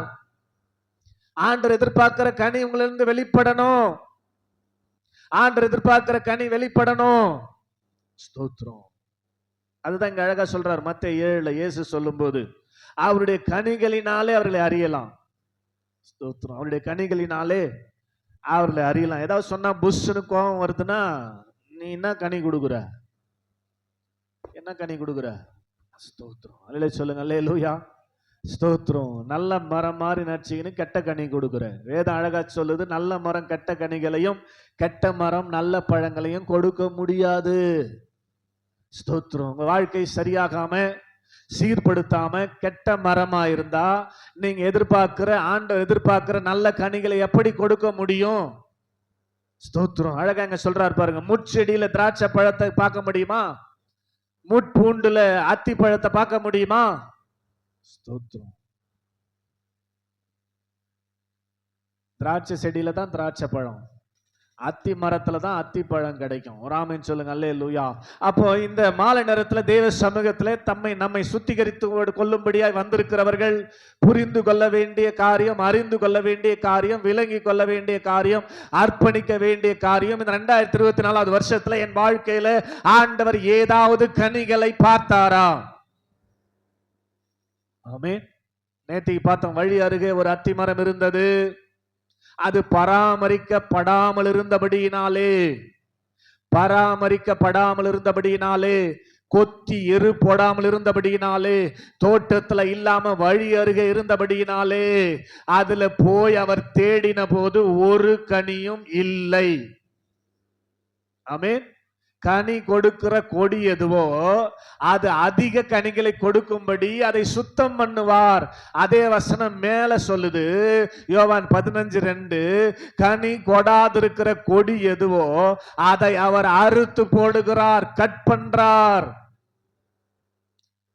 Speaker 1: ஆண்டவர் எதிர்பார்க்கிற கனி உங்களிருந்து வெளிப்படணும். ஆண்டவர் எதிர்பார்க்கிற கனி வெளிப்படணும். ஸ்தோத்திரம். அதுதான் இங்க அழகா சொல்றார். மத்தேயு 7 இயேசு சொல்லும் போது அவருடைய கனிகளினாலே அவர்களை அறியலாம். ஸ்தோத்திரம். அவருடைய கனிகளினாலே அவர்களை அறியலாம். ஏதாவது சொன்னா புஷ்னு கோபம் வருதுன்னா, நீ என்ன கனி கொடுக்குற? என்ன கனி கொடுக்குற? ஸ்தோத்திரம். அல்லேலூயா சொல்லுங்க. அல்லேலூயா. ஸ்தோத்திரம். நல்ல மரம் மாதிரி நடிச்சின்னு கெட்ட கனி கொடுக்குற. வேதம் அழகா சொல்லுது, நல்ல மரம் கெட்ட கனிகளையும் கெட்ட மரம் நல்ல பழங்களையும் கொடுக்க முடியாது. ஸ்தோத்திரம். உங்க வாழ்க்கை சரியாகாம சீர்படுத்தாம கெட்ட மரமா இருந்தா நீங்க எதிர்பார்க்கிற ஆண்டவர் எதிர்பார்க்கிற நல்ல கனிகளை எப்படி கொடுக்க முடியும்? ஸ்தோத்திரம். அழகா இங்க சொல்றாரு பாருங்க, முட்செடியில திராட்சை பழத்தை பார்க்க முடியுமா? முட்பூண்டுல அத்தி பழத்தை பார்க்க முடியுமா? ஸ்தோத்திரம். திராட்சை செடியில தான் திராட்சை பழம், அத்தி மரத்துல தான் அத்தி பழம் கிடைக்கும். ஒரு ஆமென் சொல்லுங்க. அல்லேலூயா. அப்போ இந்த மாலை நேரத்துல தேவ சமூகத்துல நம்மை சுத்திகரித்து கொள்ளும்படியாய் வந்திருக்கிறவர்கள் புரிந்து கொள்ள வேண்டிய காரியம், அறிந்து கொள்ள வேண்டிய காரியம், விளங்கி கொள்ள வேண்டிய காரியம், அர்ப்பணிக்க வேண்டிய காரியம். இந்த 2024வது வருஷத்துல என் வாழ்க்கையில ஆண்டவர் ஏதாவது கனிகளை பார்த்தாரா? ஆமென். நேற்றைக்கு பார்த்தோம், வழி அருகே ஒரு அத்தி மரம் இருந்தது. அது பராமரிக்கப்படாமல் இருந்தபடியினாலே கொத்தி எரு போடாமல் இருந்தபடியினாலே, தோட்டத்துல இல்லாம வழி அருகே இருந்தபடியினாலே அதுல போய் அவர் தேடின போது ஒரு கனியும் இல்லை. ஆமென். கனி கொடுக்கிற கொடி எதுவோ அது அதிக கனிகளை கொடுக்கும்படி அதை சுத்தம் பண்ணுவார். அதே வசனம் மேல சொல்லுது, யோவான் 15:2, கனி கொடாதிருக்கிற கொடி எதுவோ அதை அவர் அறுத்து போடுகிறார், கட் பண்றார்.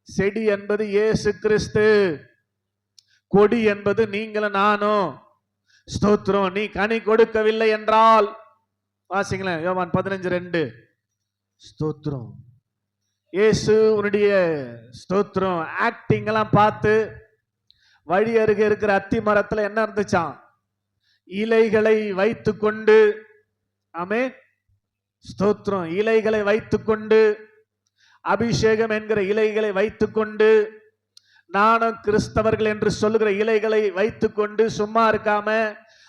Speaker 1: செடி என்பது இயேசு கிறிஸ்து, கொடி என்பது நீங்களும் நானும். ஸ்தோத்திரம். நீ கனி கொடுக்கவில்லை என்றால், வாசிங்களேன் யோவான் 15:2. ஸ்தோத்திரம். இயேசு உன்னுடைய ஸ்தோத்திரம் ஆக்டிங் எல்லாம் பார்த்து வழி அருகே இருக்கிற அத்தி மரத்துல என்ன இருந்துச்சான்? இலைகளை வைத்து கொண்டு, ஆமென், ஸ்தோத்திரம், இலைகளை வைத்து கொண்டு, அபிஷேகம் என்கிற இலைகளை வைத்து கொண்டு, நானும் கிறிஸ்தவர்கள் என்று சொல்லுகிற இலைகளை வைத்து கொண்டு சும்மா இருக்காம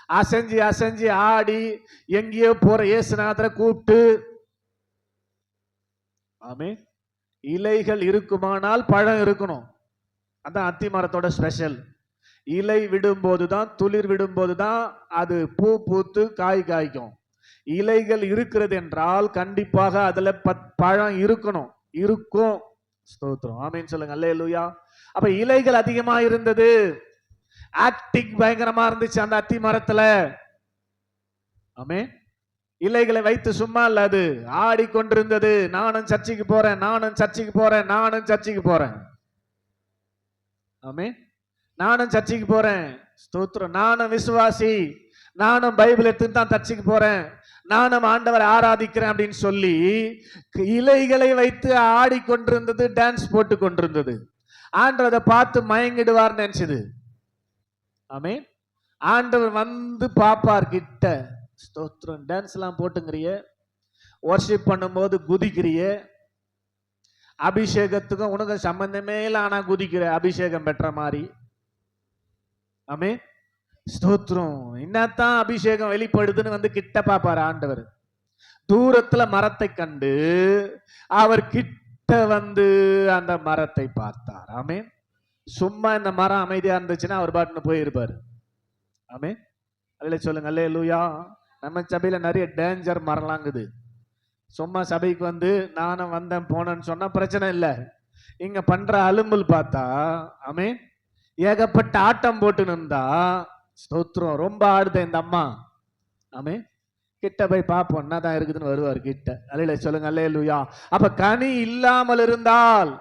Speaker 1: அசைஞ்சு அசைஞ்சு ஆடி எங்கேயோ போற இயேசுநாதரை கூப்பிட்டு, ஆமென், இலைகள் இருக்குமானால் பழம் இருக்கணும். அதான் அத்தி மரத்தோட ஸ்பெஷல். இலை விடும்போதுதான், துளிர் விடும்போதுதான் அது பூ பூத்து காய் காய்க்கும். இலைகள் இருக்கிறது என்றால் கண்டிப்பாக அதுல பழம் இருக்கணும், இருக்கும். ஸ்தோத்திரம். ஆமென் சொல்லுங்க. அல்லேலூயா. அப்ப இலைகள் அதிகமா இருந்தது, ஆக்டிங் பயங்கரமா இருந்துச்சு அந்த அத்தி மரத்துல. ஆமென். இலைகளை வைத்து சும்மா இல்ல, அது ஆடிக்கொண்டிருந்தது. நானும் சர்ச்சைக்கு போறேன், நானும் சர்ச்சைக்கு போறேன், நானும் சர்ச்சைக்கு போறேன். ஆமென். நானும் சர்ச்சைக்கு போறேன். ஸ்தோத்திரம். நானும் விசுவாசி, நானும் பைபிள் எடுத்து தான் சர்ச்சைக்கு போறேன், நானும் ஆண்டவரை ஆராதிக்கிறேன் அப்படின்னு சொல்லி இலைகளை வைத்து ஆடிக்கொண்டிருந்தது, டான்ஸ் போட்டு கொண்டிருந்தது. ஆண்டவரை பார்த்து மயங்கிடுவார் நினைச்சது. ஆமென். ஆண்டவர் வந்து பாப்பார் கிட்ட. ஸ்தோத்திரம். டான்ஸ் எல்லாம் போட்டுங்கிறிய, வர்ஷிப் பண்ணும்போது குதிக்கிறிய, அபிஷேகத்துக்கும் உனக்கு சம்பந்தமே இல்லை, ஆனா குதிக்கிற அபிஷேகம் பெற்ற மாதிரி. ஆமென். ஸ்தோத்திரம். என்னத்தான் அபிஷேகம் வெளிப்படுதுன்னு வந்து கிட்ட பாப்பாரு ஆண்டவர். தூரத்துல மரத்தை கண்டு அவர் கிட்ட வந்து அந்த மரத்தை பார்த்தார். ஆமென். சும்மா இந்த மரம் அமைதியா இருந்துச்சுன்னா அவர் பாட்டுன்னு போயிருப்பாரு. ஆமென். அதுல சொல்லுங்க அல்லேலூயா. நம்ம சபையில நிறைய டேஞ்சர் மரலாங்குது. சும்மா சபைக்கு வந்து நானும் வந்தேன் போனேன்னு சொன்னா பிரச்சனை இல்லை. இங்க பண்ற அலும்பல் பார்த்தா, ஆமென், ஏகப்பட்ட ஆட்டம் போட்டு நின்றா. ஸ்தோத்திரம். ரொம்ப ஆடுத இந்த அம்மா. ஆமென். கிட்ட போய் பார்ப்போம் என்னதான் இருக்குதுன்னு வருவார் கிட்ட. அல்லேலூயா சொல்லுங்க. அல்லேலூயா. அப்ப கனி இல்லாமல் இருந்தால்,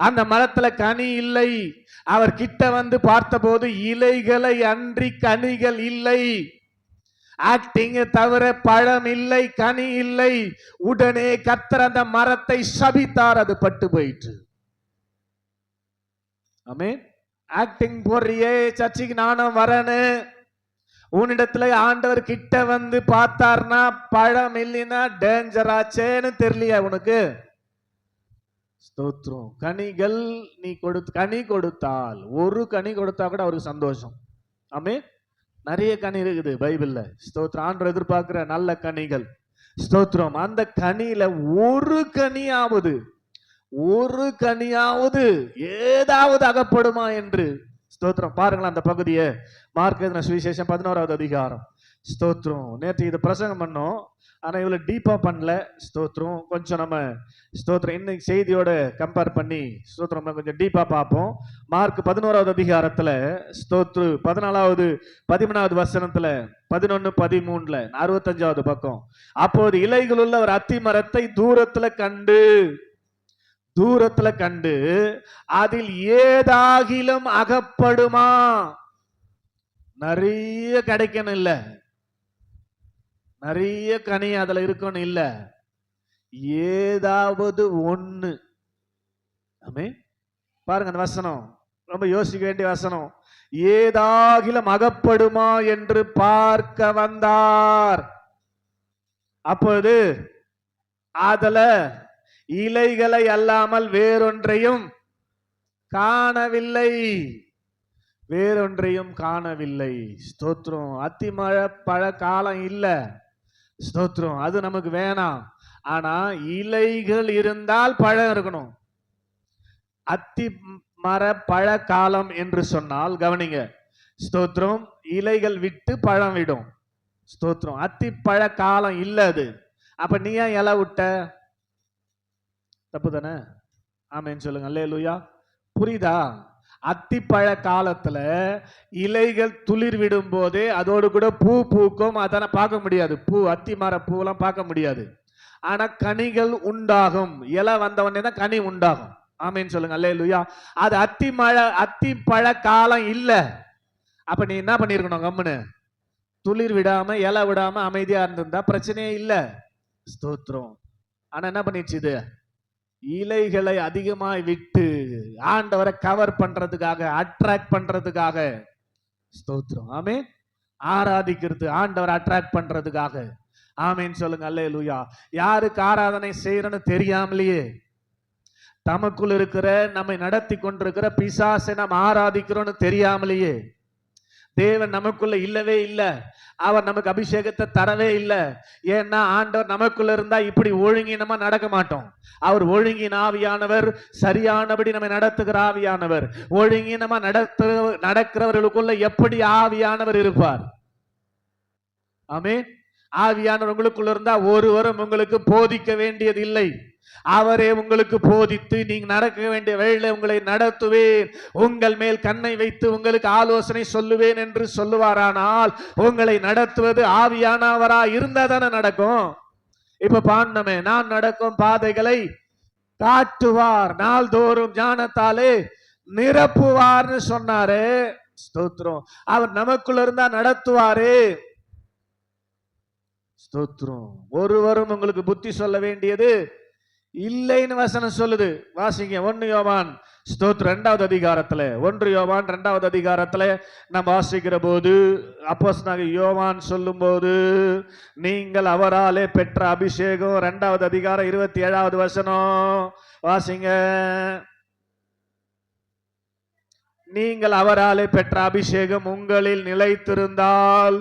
Speaker 1: அந்த மரத்துல கனி இல்லை. அவர் கிட்ட வந்து பார்த்தபோது இலைகளை அன்றி கனிகள் இல்லை. ஆக்டிங் தவிர பழம் இல்லை, கனி இல்லை. உடனே கர்த்தர் அந்த மரத்தை சபித்தார், அது பட்டு போயிற்று. ஆமென். ஆக்டிங் போறியே, சர்ச்சைக்கு நானும் வரேன்னு, உன்னிடத்துல ஆண்டவர் கிட்ட வந்து பார்த்தார்னா பழம் இல்லைன்னா டேஞ்சர் ஆச்சேன்னு தெரியலையா உனக்கு? ஸ்தோத்திரம். கனிகள் நீ கனி கொடுத்தால், ஒரு கனி கொடுத்தா கூட அவருக்கு சந்தோஷம். ஆமென். நிறைய கனி இருக்குது பைபிள்ல. ஸ்தோத்திரம். ஆண்டவர் எதிர்பார்க்கிற நல்ல கனிகள். ஸ்தோத்திரம். அந்த கனியில ஒரு கனியாவது ஏதாவது அகப்படுமா என்று ஸ்தோத்திரம். பாருங்களா அந்த பகுதியை. மார்க் எழுதின சுவிசேஷம் 11வது அதிகாரம். ஸ்தோத்திரம். நேற்று இது பிரசங்கம் பண்ணோம், ஆனா இவ்வளவு டீப்பா பண்ணல. ஸ்தோத்திரம். கொஞ்சம் நம்ம ஸ்தோத்திரம் இன்னைக்கு செய்தியோட கம்பேர் பண்ணி ஸ்தோத்திரம் கொஞ்சம் டீப்பா பார்ப்போம். மார்க் 11வது அதிகாரத்துல ஸ்தோத்ரு 14வது 13வது வசனத்துல 11, 13, 65வது பக்கம். அப்போது இலைகள் உள்ள ஒரு அத்தி மரத்தை தூரத்துல கண்டு அதில் ஏதாகிலும் அகப்படுமா? நிறைய கிடைக்கணும் இல்ல, நிறைய கனி அதுல இருக்கணும் இல்ல, ஏதாவது ஒண்ணு. ஆமென். பாருங்க அந்த வசனம் ரொம்ப யோசிக்க வேண்டிய வசனம். ஏதாகிலும் அகப்படுமா என்று பார்க்க வந்தார். அப்போது அதுல இலைகளை அல்லாமல் வேறொன்றையும் காணவில்லை. ஸ்தோத்திரம். அத்திமழை பழ காலம் இல்ல. ஸ்தோத்திரம். அது நமக்கு வேணாம். ஆனா இலைகள் இருந்தால் பழம் இருக்கணும். அத்தி மர பழ காலம் என்று சொன்னால் கவனிங்க. ஸ்தோத்திரம். இலைகள் விட்டு பழம் விடும். ஸ்தோத்திரம். அத்தி பழ காலம் இல்ல அது. அப்ப நீ ஏன் இலை விட்ட? தப்பு தானே? ஆமேன்னு சொல்லுங்க. அல்லேலூயா. புரியுதா? அத்திப்பழ காலத்துல இலைகள் துளிர் விடும் போதே அதோடு கூட பூ பூக்கும். அதனை பார்க்க முடியாது. பூ, அத்தி மர பூவெல்லாம் பார்க்க முடியாது. ஆனா கனிகள் உண்டாகும். இலை வந்தவொடனே தான் கனி உண்டாகும். ஆமேன்னு சொல்லுங்க. அல்லேலூயா. அது அத்திப்பழ காலம் இல்ல. அப்ப நீ என்ன பண்ணிருக்கணும்? கம்முன்னு துளிர் விடாம இலை விடாம அமைதியா இருந்திருந்தா பிரச்சனையே இல்ல. ஸ்தோத்திரம். ஆனா என்ன பண்ணிடுச்சு? இது இலைகளை அதிகமாய் விட்டு ஆண்டவரை கவர் பண்றதுக்காக, அட்ராக்ட் பண்றதுக்காக. ஸ்தோத்திரம். ஆமென். ஆராதிக்கிறது, ஆண்டவரை அட்ராக்ட் பண்றதுக்காக. ஆமென் சொல்லுங்க. அல்லேலூயா. யாருக்கு ஆராதனை செய்யறன்னு தெரியாமலேயே தமக்குள் இருக்கிற நம்மை நடத்தி கொண்டிருக்கிற பிசாசை நாம் ஆராதிக்கிறோம்னு தெரியாமலேயே, தேவன் நமக்குள்ள இல்லவே இல்லை, அவர் நமக்கு அபிஷேகத்தை தரவே இல்லை. ஏன்னா ஆண்டவர் நமக்குள்ள இருந்தா இப்படி ஒழுங்கினமா நடக்க மாட்டோம். அவர் ஒழுங்கின ஆவியானவர், சரியானபடி நம்ம நடத்துகிற ஆவியானவர். ஒழுங்கினமா நடக்கிறவர்களுக்குள்ள எப்படி ஆவியானவர் இருப்பார்? ஆமென். ஆவியானவர் உங்களுக்குள்ள இருந்தா ஒருவரும் உங்களுக்கு போதிக்க வேண்டியது இல்லை. அவரே உங்களுக்கு போதித்து நீங்க நடக்க வேண்டிய வழியில உங்களை நடத்துவேன், உங்கள் மேல் கண்ணை வைத்து உங்களுக்கு ஆலோசனை சொல்லுவேன் என்று சொல்லுவாரானால், உங்களை நடத்துவது ஆவியானவரா இருந்தா தானே நடக்கும். இப்ப பாண்டமே, நான் நடக்கும் பாதைகளை காட்டுவார், நாள்தோறும் ஞானத்தாலே நிரப்புவார்னு சொன்னாரு. ஸ்தோத்திரம். அவர் நமக்குள்ள இருந்தா நடத்துவாரு. ஸ்தோத்திரம். ஒருவரும் உங்களுக்கு புத்தி சொல்ல வேண்டியது இல்லைன்னு வசனம் சொல்லுது. வாசிங்க 1 யோவான் ஸ்தோத்திரம் 2வது அதிகாரத்துல, 1 யோவான் 2வது அதிகாரத்துல நாம் வாசிக்கிற போது அப்போஸ்தலனாகிய யோவான் சொல்லும் போது, நீங்கள் அவராலே பெற்ற அபிஷேகம், 2வது அதிகாரம் 27வது வசனம் வாசிங்க. நீங்கள் அவராலே பெற்ற அபிஷேகம் உங்களில் நிலைத்திருந்தால்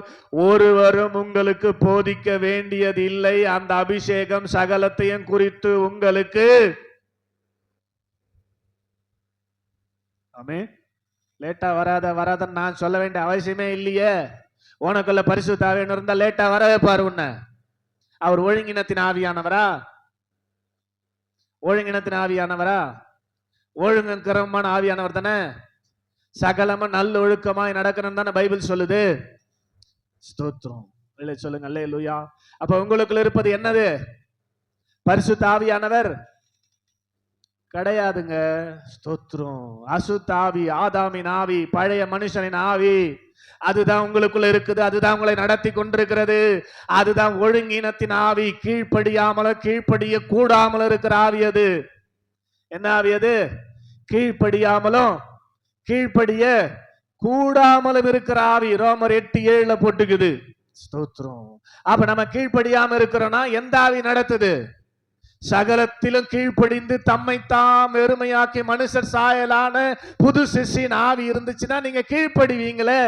Speaker 1: ஒருவரும் உங்களுக்கு போதிக்க வேண்டியது இல்லை. அந்த அபிஷேகம் சகலத்தையும் குறித்து உங்களுக்கு. ஆமென். லேட்டா வராதன்னு நான் சொல்ல வேண்டிய அவசியமே இல்லையே. உனக்குள்ள பரிசுத்த ஆவியானவர் இருந்தா லேட்டா வரவே பாரு உன்னை. அவர் ஒழுங்கினத்தின் ஆவியானவரா? ஒழுங்கினத்தின் ஆவியானவரா? ஒழுங்கினமான ஆவியானவர் தானே. சகலமா நல்ல ஒழுக்கமாய் நடக்கணும் தானே பைபிள் சொல்லுது. ஸ்தோத்திரம். சொல்லுங்க. அல்லேலூயா. அப்ப உங்களுக்குள்ள இருப்பது என்னது? பரிசுத்த ஆவியானவர் கிடையாதுங்க. ஸ்தோத்திரம். அசுத்த ஆவி, ஆதாமின் ஆவி, பழைய மனுஷனின் ஆவி, அதுதான் உங்களுக்குள்ள இருக்குது. அதுதான் உங்களை நடத்தி கொண்டிருக்கிறது. அதுதான் ஒழுங்கினத்தின் ஆவி. கீழ்ப்படியாமலும் கீழ்ப்படிய கூடாமலும் இருக்கிற ஆவி. அது என்ன ஆவி? அது கீழ்ப்படியாமலும் கீழ்ப்படிய கூடாமலும் இருக்கிற ஆவி. ரோமர் 8:7 போட்டுக்குது. ஸ்தோத்திரம். அப்ப நம்ம கீழ்ப்படியாம இருக்கிறோம்னா எந்த ஆவி நடத்துது? சகலத்திலும் கீழ்ப்படிந்து தம்மை தாம் வெறுமையாக்கி மனுஷர் சாயலான புது சிசின் ஆவி இருந்துச்சுன்னா நீங்க கீழ்ப்படிவீங்களே.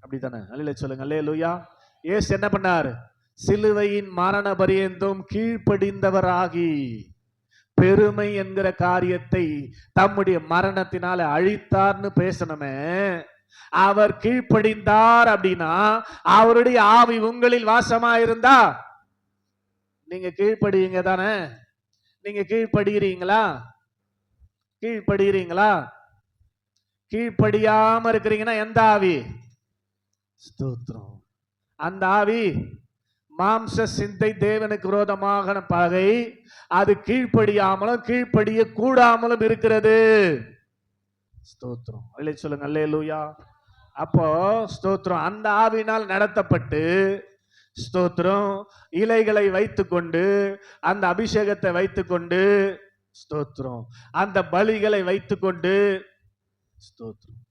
Speaker 1: அப்படித்தானே? அல்லேலூயா சொல்லுங்க. அல்லேலூயா. இயேசு என்ன பண்ணார்? சிலுவையின் மரண பரியந்தம் கீழ்ப்படிந்தவராகி பெருமை என்கிற காரியத்தை தம்முடைய மரணத்தினால அழித்தார்னு பேசணுமே. அவர் கீழ்ப்படிந்தார் அப்படின்னா அவருடைய ஆவி உங்களில் வாசமா இருந்தா நீங்க கீழ்ப்படுவீங்க தானே. நீங்க கீழ்ப்படுகிறீங்களா? கீழ்ப்படுகிறீங்களா? கீழ்ப்படியாம இருக்கிறீங்கன்னா எந்த ஆவி? ஸ்தோத்திரம். அந்த ஆவி மாம்ச சிந்தை, தேவனுக்கு விரோதமாக பகை. அது கீழ்ப்படியாமலும் கீழ்ப்படிய கூடாமலும் இருக்கிறது. ஸ்தோத்திரம். அல்லேலூயா சொல்லுங்க. அல்லேலூயா. அப்போ ஸ்தோத்திரம். அந்த ஆவினால் நடத்தப்பட்டு ஸ்தோத்திரம் இலைகளை வைத்துக்கொண்டு, அந்த அபிஷேகத்தை வைத்துக்கொண்டு, ஸ்தோத்திரம் அந்த பலிகளை வைத்துக்கொண்டு, ஸ்தோத்திரம்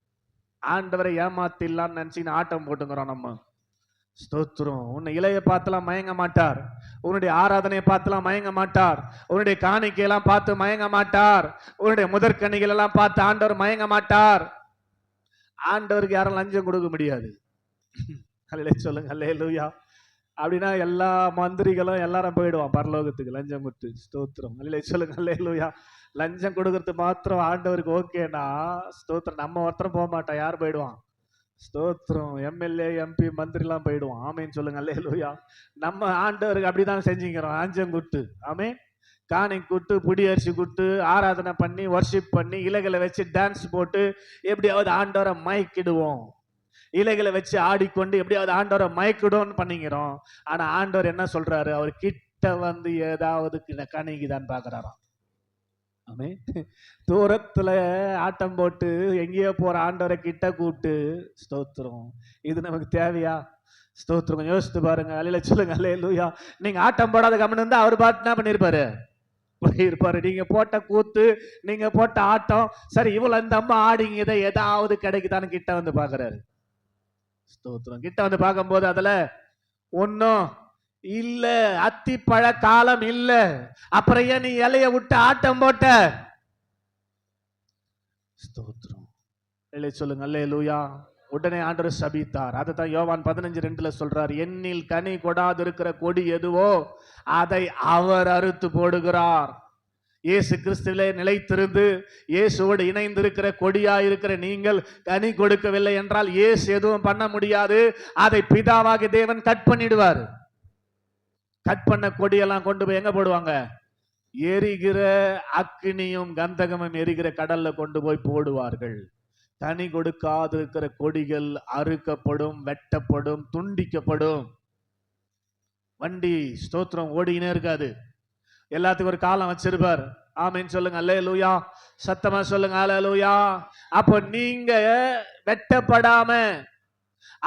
Speaker 1: ஆண்டவரை ஏமாத்திடலாம்னு நினைச்சு ஆட்டம் போட்டுங்கிறோம் நம்ம. ஸ்தோத்திரம். உன்னை இலையை பார்த்துலாம் மயங்க மாட்டார். உன்னுடைய ஆராதனையை பார்த்துலாம் மயங்க மாட்டார். உன்னுடைய காணிக்கையெல்லாம் பார்த்து மயங்க மாட்டார். உன்னுடைய முதற்கணிகள் எல்லாம் பார்த்து ஆண்டவர் மயங்க மாட்டார். ஆண்டவருக்கு யாரும் லஞ்சம் கொடுக்க முடியாது. அல்லேலூயா சொல்லுங்க. அல்லேலூயா. அப்படின்னா எல்லா மந்திரிகளும் எல்லாரும் போயிடுவான் பரலோகத்துக்கு லஞ்சம் கொடுத்து. ஸ்தோத்திரம். அல்லேலூயா சொல்லுங்க. அல்லேலூயா. லஞ்சம் கொடுக்கறது மாத்திரம் ஆண்டவருக்கு ஓகேனா ஸ்தோத்திரம். நம்ம ஒருத்தரும் போக மாட்டான். யார் போயிடுவான்? ஸ்தோத்திரம். எம்எல்ஏ எம்பி மந்திரிலாம் போயிடுவோம். ஆமேன்னு சொல்லுங்க. அல்லேலூயா. நம்ம ஆண்டவருக்கு அப்படிதான் செஞ்சுக்கிறோம். ஆஞ்சங்குட்டு ஆமே, காணி கூட்டு, புடி அரிசி கூட்டு, ஆராதனை பண்ணி வர்ஷிப் பண்ணி இலைகளை வச்சு டான்ஸ் போட்டு எப்படியாவது ஆண்டவரை மயக்கிடுவோம். இலைகளை வச்சு ஆடிக்கொண்டு எப்படியாவது ஆண்டவரை மயக்கிடுவோம்னு பண்ணிக்கிறோம். ஆனா ஆண்டவர் என்ன சொல்றாரு? அவர் கிட்ட வந்து ஏதாவது கணிக்குதான்னு பாக்குறாராம். ஆமே, தூரத்துல ஆட்டம் போட்டு எங்கேயோ போற ஆண்டவரை கிட்ட கூப்பிட்டு ஸ்தோத்திரம். இது நமக்கு தேவையா? ஸ்தோத்திரம். கொஞ்சம் யோசித்து பாருங்க. அல்லேலூயா சொல்லுங்க. அல்லேலூயா. நீங்க ஆட்டம் போடாத கம்மன் இருந்தா அவர் பார்த்து என்ன பண்ணிருப்பாரு? போயிருப்பாரு. நீங்க போட்ட கூத்து, நீங்க போட்ட ஆட்டம், சரி இவ்வளவு இந்த அம்மா ஆடிங்க, இதை ஏதாவது கிடைக்குதான்னு கிட்ட வந்து பாக்குறாரு. ஸ்தோத்திரம். கிட்ட வந்து பார்க்கும்போது அதுல ஒன்னும் இல்ல, அத்திப்பழ காலம் இல்ல. அப்புறம் ஏன் நீ இலைய விட்டு ஆட்டம் போட்ட? ஸ்தோத்திரம். சொல்லுங்க. அல்லேலூயா. உடனே ஆண்டவர் சபித்தார். அதைத்தான் யோவான் 15:2 சொல்றார். எண்ணில் கனி கொடாது இருக்கிற கொடி எதுவோ அதை அவர் அறுத்து போடுகிறார். இயேசு கிறிஸ்துவிலே நிலைத்திருந்து இயேசுவோடு இணைந்திருக்கிற கொடியா இருக்கிற நீங்கள் கனி கொடுக்கவில்லை என்றால் இயேசு எதுவும் பண்ண முடியாது. அதை பிதாவாகிய தேவன் கட் பண்ணிடுவார். கட் பண்ண கொடியெல்லாம் கொண்டு போய் எங்க போடுவாங்க? எரிகிற அக்கினியும் கந்தகமும் எரிகிற கடல்ல கொண்டு போய் போடுவார்கள். கனி கொடுக்காது இருக்கிற கொடிகள் அறுக்கப்படும், வெட்டப்படும், துண்டிக்கப்படும். வண்டி ஸ்தோத்திரம் ஓடினே இருக்காது. எல்லாத்துக்கும் ஒரு காலம் வச்சிருப்பார். ஆமேன்னு சொல்லுங்க. அல்லேலூயா. சத்தமா சொல்லுங்க. அல்லேலூயா. அப்போ நீங்க வெட்டப்படாம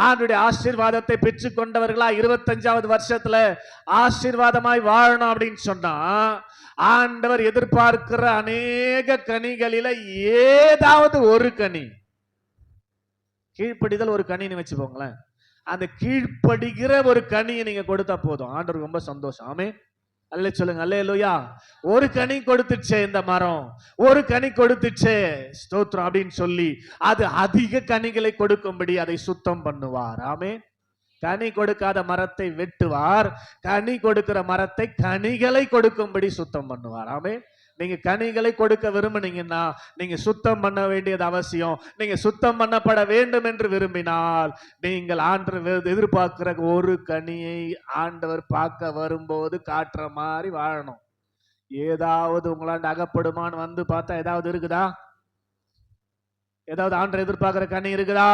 Speaker 1: ஆண்டுடைய ஆசீர்வாதத்தை பெற்று கொண்டவர்களா 25வது வருஷத்துல ஆசீர்வாதமாய் வாழணும் அப்படின்னு சொன்னா ஆண்டவர் எதிர்பார்க்கிற அநேக கனிகளில ஏதாவது ஒரு கனி, கீழ்ப்படிதல் ஒரு கனின்னு வச்சுக்கோங்களேன், அந்த கீழ்ப்படுகிற ஒரு கனியை நீங்க கொடுத்தா போதும். ஆண்டவர் ரொம்ப சந்தோஷம். ஆமே, அல்ல சொல்லுங்க. அல்லேலூயா. ஒரு கனி கொடுத்துச்சே இந்த மரம், ஒரு கனி கொடுத்துச்சே ஸ்தோத்திரம் அப்படின்னு சொல்லி அது அதிக கனிகளை கொடுக்கும்படி அதை சுத்தம் பண்ணுவார். ஆமே, கனி கொடுக்காத மரத்தை வெட்டுவார், கனி கொடுக்கிற மரத்தை கனிகளை கொடுக்கும்படி சுத்தம் பண்ணுவார். ஆமே, நீங்க கனிகளை கொடுக்க விரும்பினீங்கன்னா நீங்க சுத்தம் பண்ண வேண்டியது அவசியம். நீங்க சுத்தம் பண்ணப்பட வேண்டும் என்று விரும்பினால் நீங்கள் ஆண்டவர் எதிர்பார்க்கிற ஒரு கனியை ஆண்டவர் பார்க்க வரும்போது காட்டுற மாதிரி வாழணும். ஏதாவது உங்களாண்ட அகப்படுமான்னு வந்து பார்த்தா ஏதாவது இருக்குதா? ஏதாவது ஆண்டவர் எதிர்பார்க்கிற கனி இருக்குதா?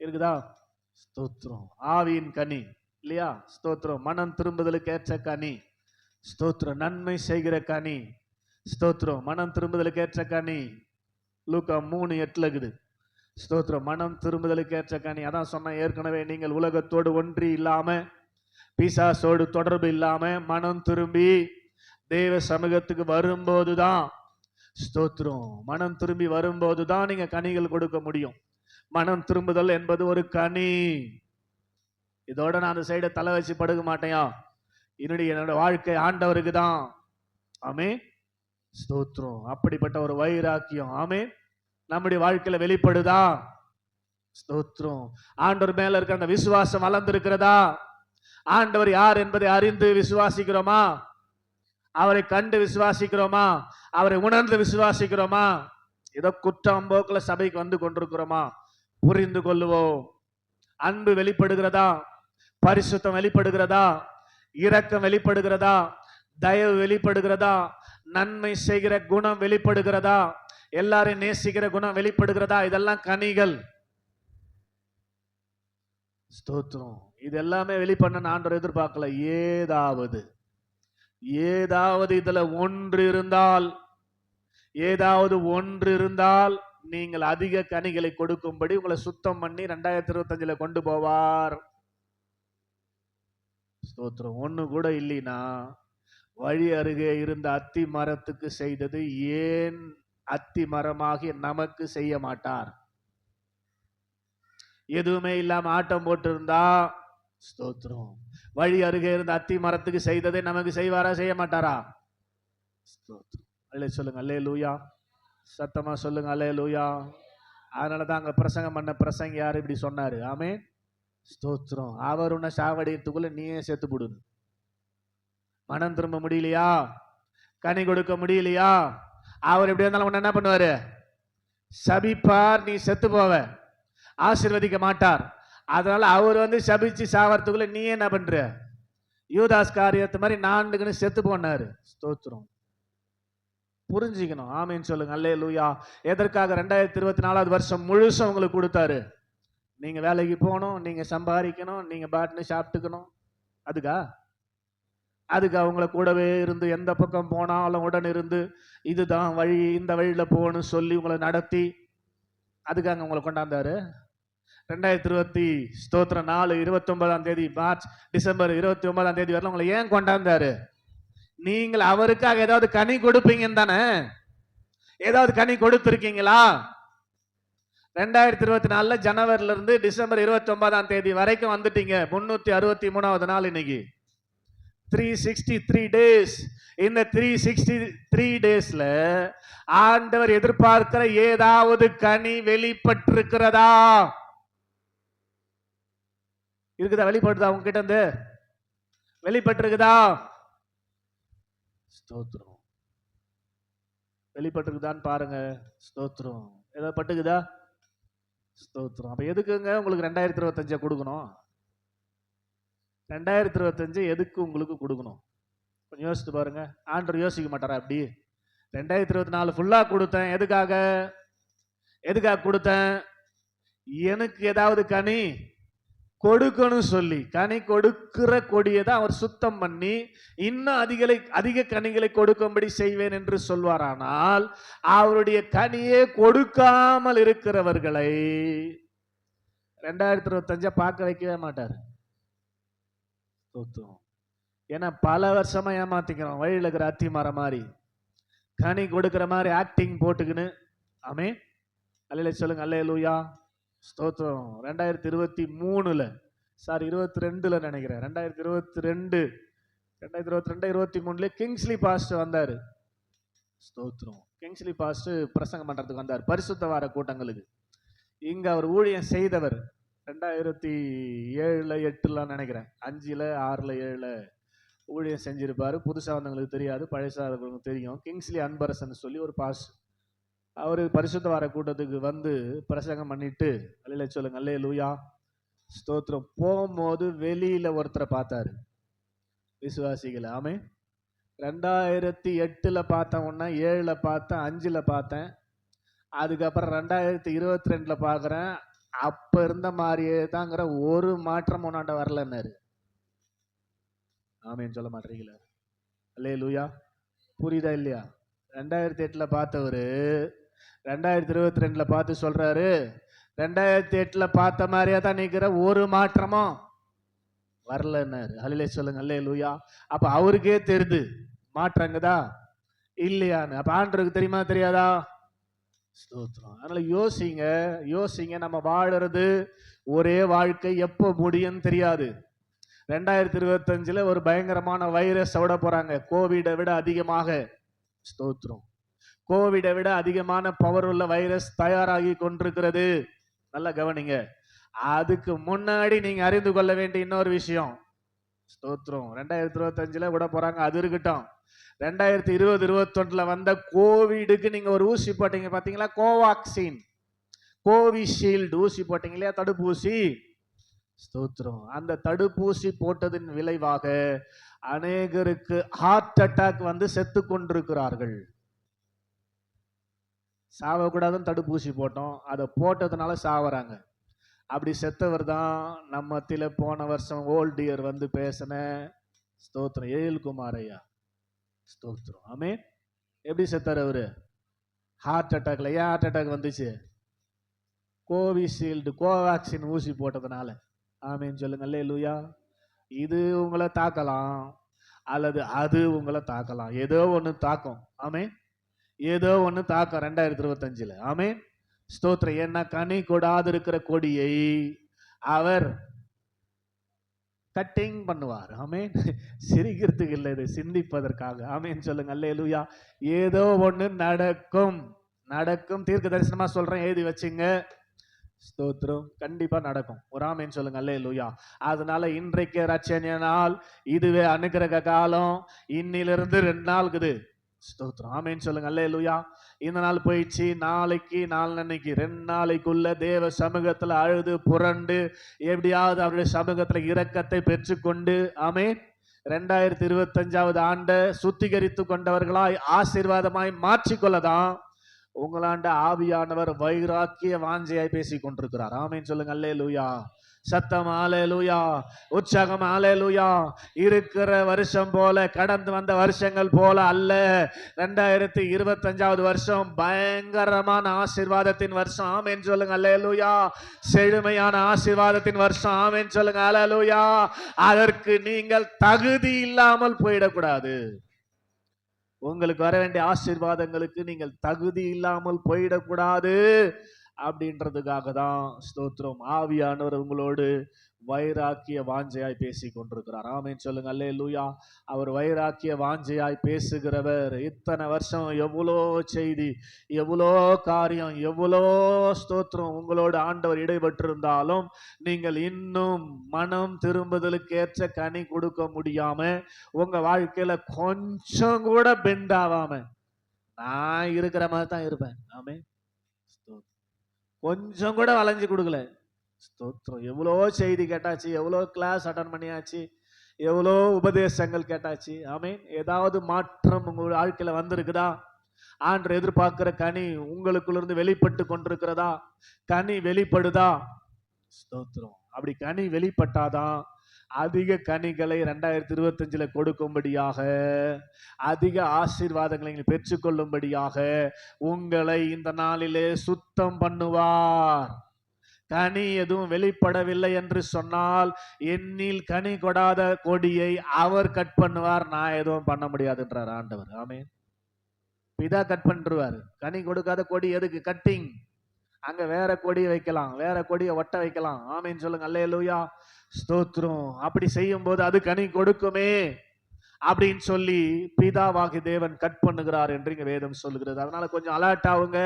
Speaker 1: இருக்குதா? ஸ்தோத்திரம். ஆவியின் கனி இல்லையா? ஸ்தோத்திரம். மனம் திரும்புதலுக்கு ஏற்ற கனி. ஸ்தோத்திரம். நன்மை செய்கிற கனி. ஸ்தோத்திரம். மனம் திரும்புதலுக்கு ஏற்ற கனி. லூக்கா 3:8 இருக்குது. ஸ்தோத்திரம். மனம் திரும்புதலுக்கு ஏற்ற கனி. அதான் சொன்ன ஏற்கனவே, நீங்கள் உலகத்தோடு ஒன்றி இல்லாம, பிசாசோடு தொடர்பு இல்லாம மனம் திரும்பி தேவ சமூகத்துக்கு வரும்போதுதான், ஸ்தோத்திரம், மனம் திரும்பி வரும்போதுதான் நீங்க கனிகள் கொடுக்க முடியும். மனம் திரும்புதல் என்பது ஒரு கனி. இதோட நான் அந்த சைட தலை வச்சு படுக்க மாட்டேன். என்னோட வாழ்க்கை ஆண்டவருக்கு தான். ஆமே, ஸ்தோத்திரம். அப்படிப்பட்ட ஒரு வைராக்கியம் ஆமே நம்முடைய வாழ்க்கையில வெளிப்படுதா? ஸ்தோத்திரம். ஆண்டவர் மேல இருக்க அந்த விசுவாசம் வளர்ந்திருக்கிறதா? ஆண்டவர் யார் என்பதை அறிந்து விசுவாசிக்கிறோமா? அவரை கண்டு விசுவாசிக்கிறோமா? அவரை உணர்ந்து விசுவாசிக்கிறோமா? ஏதோ குற்றம் போக்குல சபைக்கு வந்து கொண்டிருக்கிறோமா? புரிந்து கொள்ளுவோம். அன்பு வெளிப்படுகிறதா? பரிசுத்தம் வெளிப்படுகிறதா? இரக்கம் வெளிப்படுகிறதா? தயவு வெளிப்படுகிறதா? நன்மை செய்கிற குணம் வெளிப்படுகிறதா? எல்லாரையும் நேசிக்கிற குணம் வெளிப்படுகிறதா? இதெல்லாம் கனிகள். ஸ்தோத்திரம். இது எல்லாமே வெளிப்பண்ண ஆண்டவர் எதிர்பார்க்கல. ஏதாவது இதுல ஏதாவது ஒன்று இருந்தால் நீங்கள் அதிக கனிகளை கொடுக்கும்படி உங்களை சுத்தம் பண்ணி 2025 கொண்டு போவார். ஸ்தோத்திரம். ஒண்ணு கூட இல்லைனா வழி அருகே இருந்த அத்தி மரத்துக்கு செய்தது ஏன் அத்தி மரமாகி நமக்கு செய்ய மாட்டார்? எதுவுமே இல்லாம ஆட்டம் போட்டு இருந்தா, ஸ்தோத்திரம், வழி அருகே இருந்த அத்தி மரத்துக்கு செய்ததை நமக்கு செய்வாரா? செய்ய மாட்டாரா? ஸ்தோத்திரம். அல்லே சொல்லுங்க. அல்லேலூயா. சத்தமா சொல்லுங்க. அல்லேலூயா. அதனாலதான் அங்க பிரசங்கம் பண்ண பிரசங்க யாரு இப்படி சொன்னாரு. ஆமே, ஸ்தோத்திரம். அவர் உன்னை சாவடிக்கிறதுக்குள்ள நீயே செத்து போடுது. மனம் திரும்ப முடியலையா? கனி கொடுக்க முடியலையா? அவர் எப்படி இருந்தாலும் உன்னை என்ன பண்ணுவாரு? சபிப்பார், நீ செத்து போவ, ஆசீர்வதிக்க மாட்டார். அதனால அவர் சபிச்சு சாவறதுக்குள்ள நீ என்ன பண்ற? யூதாஸ் காரியத்து மாதிரி நான்குன்னு செத்து போனாரு. ஸ்தோத்திரம். புரிஞ்சுக்கணும். ஆமீன் சொல்லுங்க. அல்லேலூயா. எதற்காக 2024 வருஷம் முழுசும் உங்களுக்கு கொடுத்தாரு? நீங்க வேலைக்கு போகணும், நீங்க சம்பாதிக்கணும், நீங்க பாட்டுன்னு சாப்பிட்டுக்கணும். அதுக்கு அவங்கள கூடவே இருந்து எந்த பக்கம் போனாலும் உடன் இருந்து இதுதான் வழி, இந்த வழியில போகணும் சொல்லி உங்களை நடத்தி அதுக்காக உங்களை கொண்டாந்தாரு. 2020 ஸ்தோத்திரம் 4/29 மார்ச் டிசம்பர் 29 வரல உங்களை ஏன் கொண்டாந்தாரு? நீங்கள் அவருக்காக ஏதாவது கனி கொடுப்பீங்கன்னு தானே. ஏதாவது கனி கொடுத்திருக்கீங்களா? 2024 ஜனவரில இருந்து டிசம்பர் 29 வரைக்கும் வந்துட்டீங்க. 363வது நாள் இன்னைக்கு. 363 டேஸ். இந்த 363 டேஸ்ல ஆண்டவர் எதிர்பார்க்கிற ஏதாவது கனி வெளிப்பட்டிருக்கிறதா? இருக்குதா? வெளிப்படுதா? உங்க கிட்ட இருந்து வெளிப்பட்டிருக்குதா? ஸ்தோத்திரம். வெளிப்பட்டிருக்குதான்னு பாருங்க. ஸ்தோத்திரம். ஏதாவது பட்டுக்குதா? ஸ்தோத்திரம். அப்ப எதுக்குங்க உங்களுக்கு 2025 கொடுக்கணும்? 2025 எதுக்கு உங்களுக்கு கொடுக்கணும்? கொஞ்சம் யோசித்து பாருங்க. ஆண்டவர் யோசிக்க மாட்டாரா? அப்படி 2024 ஃபுல்லா கொடுத்தேன், எதுக்காக கொடுத்தேன்? எனக்கு ஏதாவது கனி கொடுக்கணும் சொல்லி. கனி கொடுக்கிற கொடியை தான் அவர் சுத்தம் பண்ணி இன்னும் அதிக கனிகளை கொடுக்கும்படி செய்வேன் என்று சொல்வாரானால், அவருடைய கனியே கொடுக்காமல் இருக்கிறவர்களை 2025 பார்க்க வைக்கவே மாட்டார். ஏன்னா பல வருஷமா ஏமாத்திக்கிறோம். வழியில் இருக்கிற அத்தி மரம் மாதிரி கனி கொடுக்கிற மாதிரி ஆக்டிங் போட்டுக்கின்னு. ஆமே அல்லேலூயா சொல்லுங்க. அல்லேலூயா. ஸ்தோத்திரம். 2023 சாரி 22 நினைக்கிறேன். 2022 23 கிங்ஸ்லி பாஸ்டர் வந்தாரு. ஸ்தோத்திரம். கிங்ஸ்லி பாஸ்டர் பிரசங்கம் பண்றதுக்கு வந்தார் பரிசுத்த வார கூட்டங்களுக்கு. இங்க அவர் ஊழியம் செய்தவர் 2007 8 நினைக்கிறேன். 5 6 7 ஊழியம் செஞ்சிருப்பாரு. புதுசா வந்தவங்களுக்கு தெரியாது, பழசாதவங்களுக்கு தெரியும். கிங்ஸ்லி அன்பரசன் சொல்லி ஒரு பாஸ்டர். அவரு பரிசுத்த வார கூட்டத்துக்கு வந்து பிரசங்கம் பண்ணிட்டு அல்லேலூயா சொல்லுங்க. அல்லேலூயா. ஸ்தோத்திரம். போகும்போது வெளியில ஒருத்தரை பார்த்தாரு, விசுவாசிகளை. ஆமே 2008 பார்த்தேன், 7 பார்த்தேன், 5 பார்த்தேன். அதுக்கப்புறம் 2022 பார்க்குறேன். அப்ப இருந்த மாதிரியே தாங்கிற ஒரு மாற்றம் ஒன்னாண்ட வரலன்னாரு. ஆமேன்னு சொல்ல மாட்டீங்களா? அல்லேலூயா. புரியுதா இல்லையா? 2008 பார்த்தவரு 2022 பார்த்து சொல்றாரு, 2008 பார்த்த மாதிரியா தான் நிக்கிற, ஒரு மாற்றமும் வரலன்னாரு. அல்லேலூயா சொல்லுங்க. அல்லேலூயா. அப்ப அவருக்கே தெரியுது மாற்றங்கதா இல்லையான்னு. அப்ப ஆண்டவருக்கு தெரியுமா தெரியாதா? ஸ்தோத்திரம். அதனால யோசிங்க. நம்ம வாழறது ஒரே வாழ்க்கை, எப்போ முடியும் தெரியாது. 2025 ஒரு பயங்கரமான வைரஸ் விட போறாங்க, கோவிடை விட அதிகமாக. ஸ்தோத்திரம். கோவிடை விட அதிகமான பவர் உள்ள வைரஸ் தயாராகி கொண்டிருக்கிறது. நல்லா கவனிங்க. அதுக்கு முன்னாடி நீங்க அறிந்து கொள்ள வேண்டிய இன்னொரு விஷயம். ஸ்தோத்திரம். 2025 விட போறாங்க, அது இருக்கட்டும். 2020-21 வந்த கோவிடுக்கு நீங்க ஒரு ஊசி போட்டீங்க பாத்தீங்களா? கோவாக்சின், கோவிஷீல்டு ஊசி போட்டீங்க இல்லையா? தடுப்பூசி. ஸ்தோத்திரம். அந்த தடுப்பூசி போட்டதின் விளைவாக அநேகருக்கு ஹார்ட் அட்டாக் வந்து செத்து கொண்டிருக்கிறார்கள். சாவக்கூடாதுன்னு தடுப்பூசி போட்டோம், அதை போட்டதுனால சாவறாங்க. அப்படி செத்தவர் தான் நம்ம மத்தியில போன வருஷம் ஓல்ட் இயர் வந்து பேசின ஸ்தோத்திரம் எழில்குமார் ஐயா. ஸ்தோத்திரம். ஆமே. எப்படி செத்தார் அவரு? ஹார்ட் அட்டாக்ல. ஏன் ஹார்ட் அட்டாக் வந்துச்சு? கோவிஷீல்டு, கோவேக்சின் ஊசி போட்டதுனால. ஆமேன்னு சொல்லுங்க. அல்லேலூயா. இது உங்களை தாக்கலாம் அல்லது அது உங்களை தாக்கலாம். ஏதோ ஒண்ணு தாக்கும். ஆமே, ஏதோ ஒண்ணு தாக்கம் 2025. ஆமே. ஸ்தோத்திரம். என்ன கனி கொடாது இருக்கிற கொடியை அவர் கட்டிங் பண்ணுவார். ஆமே. சிரிக்கிறதுக்கு இல்லை, இது சிந்திப்பதற்காக. ஆமேன்னு சொல்லுங்க. அல்லேலூயா. ஏதோ ஒண்ணு நடக்கும். தீர்க்க தரிசனமா சொல்றேன், எழுதி வச்சுங்க. ஸ்தோத்திரம். கண்டிப்பா நடக்கும். ஒரு ஆமேன்னு சொல்லுங்க. அல்லேலூயா. அதனால இன்றைக்கு ரட்சணிய நாள், இதுவே அனுக்கிரக காலம். இன்னிலிருந்து 2 நாள் இருக்குது. ஸ்தோத்திரம். ஆமென் சொல்லுங்க. அல்லேலூயா. இந்த நாள் போயிடுச்சு, நாளைக்கு நாளன்னைக்கு 2 நாளைக்குள்ள தேவ சமூகத்துல அழுது புரண்டு எப்படியாவது அவருடைய சமூகத்துல இரக்கத்தை பெற்றுக்கொண்டு, ஆமென், 2025வது ஆண்டை சுத்திகரித்து கொண்டவர்களாய் ஆசீர்வாதமாய் மாற்றிக்கொள்ளதான் உங்களாண்ட ஆவியானவர் வைராக்கிய வாஞ்சையாய் பேசிக் கொண்டிருக்கிறார். ஆமென் சொல்லுங்க. அல்லேலூயா. சத்தம் அல்லேலூயா. உற்சாகம் அல்லேலூயா. இருக்கிற வருஷம் போல, கடந்து வந்த வருஷங்கள் போல அல்ல. 2025வது வருஷம் பயங்கரமான ஆசீர்வாதத்தின் வருஷம். ஆமென் சொல்லுங்க. அல்லேலூயா. செழுமையான ஆசீர்வாதத்தின் வருஷம். ஆமென் சொல்லுங்க. அல்லேலூயா. அதற்கு நீங்கள் தகுதி இல்லாமல் போயிடக்கூடாது. உங்களுக்கு வர வேண்டிய ஆசீர்வாதங்களுக்கு நீங்கள் தகுதி இல்லாமல் போயிடக்கூடாது அப்படின்றதுக்காக தான் ஸ்தோத்திரம் ஆவியானவர் உங்களோடு வைராக்கிய வாஞ்சையாய் பேசி கொண்டிருக்கிறார். ஆமென் சொல்லுங்க. அல்லேலூயா. அவர் வைராக்கிய வாஞ்சையாய் பேசுகிறவர். இத்தனை வருஷம் எவ்வளோ செய்தி, எவ்வளோ காரியம், எவ்வளோ ஸ்தோத்திரம் உங்களோடு ஆண்டவர் இடைபெற்றிருந்தாலும் நீங்கள் இன்னும் மனம் திரும்புதலுக்கு ஏற்ற கனி கொடுக்க முடியாம, உங்க வாழ்க்கையில கொஞ்சம் கூட பெண்ட் ஆகாம நான் இருக்கிற மாதிரி தான் இருப்பேன். ஆமென். கொஞ்சம் கூட வளைஞ்சு கொடுக்கல. ஸ்தோத்திரம். எவ்வளோ செய்தி கேட்டாச்சு, எவ்வளோ கிளாஸ் அட்டன் பண்ணியாச்சு, எவ்வளோ உபதேசங்கள் கேட்டாச்சு. ஆமென். ஏதாவது மாற்றம் உங்க வாழ்க்கையில வந்திருக்குதா? ஆண்டவர் எதிர்பார்க்கிற கனி உங்களுக்குள்ள இருந்து வெளிப்பட்டு கொண்டிருக்கிறதா? கனி வெளிப்படுதா? ஸ்தோத்திரம். அப்படி கனி வெளிப்பட்டாதான் அதிக கனிகளை 2025ல கொடுக்கும்படியாக, அதிக ஆசீர்வாதங்களை பெற்றுக்கொள்ளும்படியாக உங்களை இந்த நாளிலே சுத்தம் பண்ணுவார். கனி எதுவும் வெளிப்படவில்லை என்று சொன்னால் என்னில் கனி கொடாத கொடியை அவர் கட் பண்ணுவார். நான் எதுவும் பண்ண முடியாதுன்றார் ஆண்டவர். ஆமென். பிதா கட் பண்ணிடுவார். கனி கொடுக்காத கொடி எதுக்கு? கட்டிங். அங்க வேற கொடியை வைக்கலாம், வேற கொடியை ஒட்ட வைக்கலாம். ஆமென் சொல்லுங்க. அல்லேலூயா. ஸ்தோத்திரம். அப்படி செய்யும் போது அது கனி கொடுக்குமே அப்படின்னு சொல்லி பிதாவாகி தேவன் கட் பண்ணுகிறார் என்று இங்க வேதம் சொல்லுகிறது. அதனால கொஞ்சம் அலர்ட் ஆகுங்க.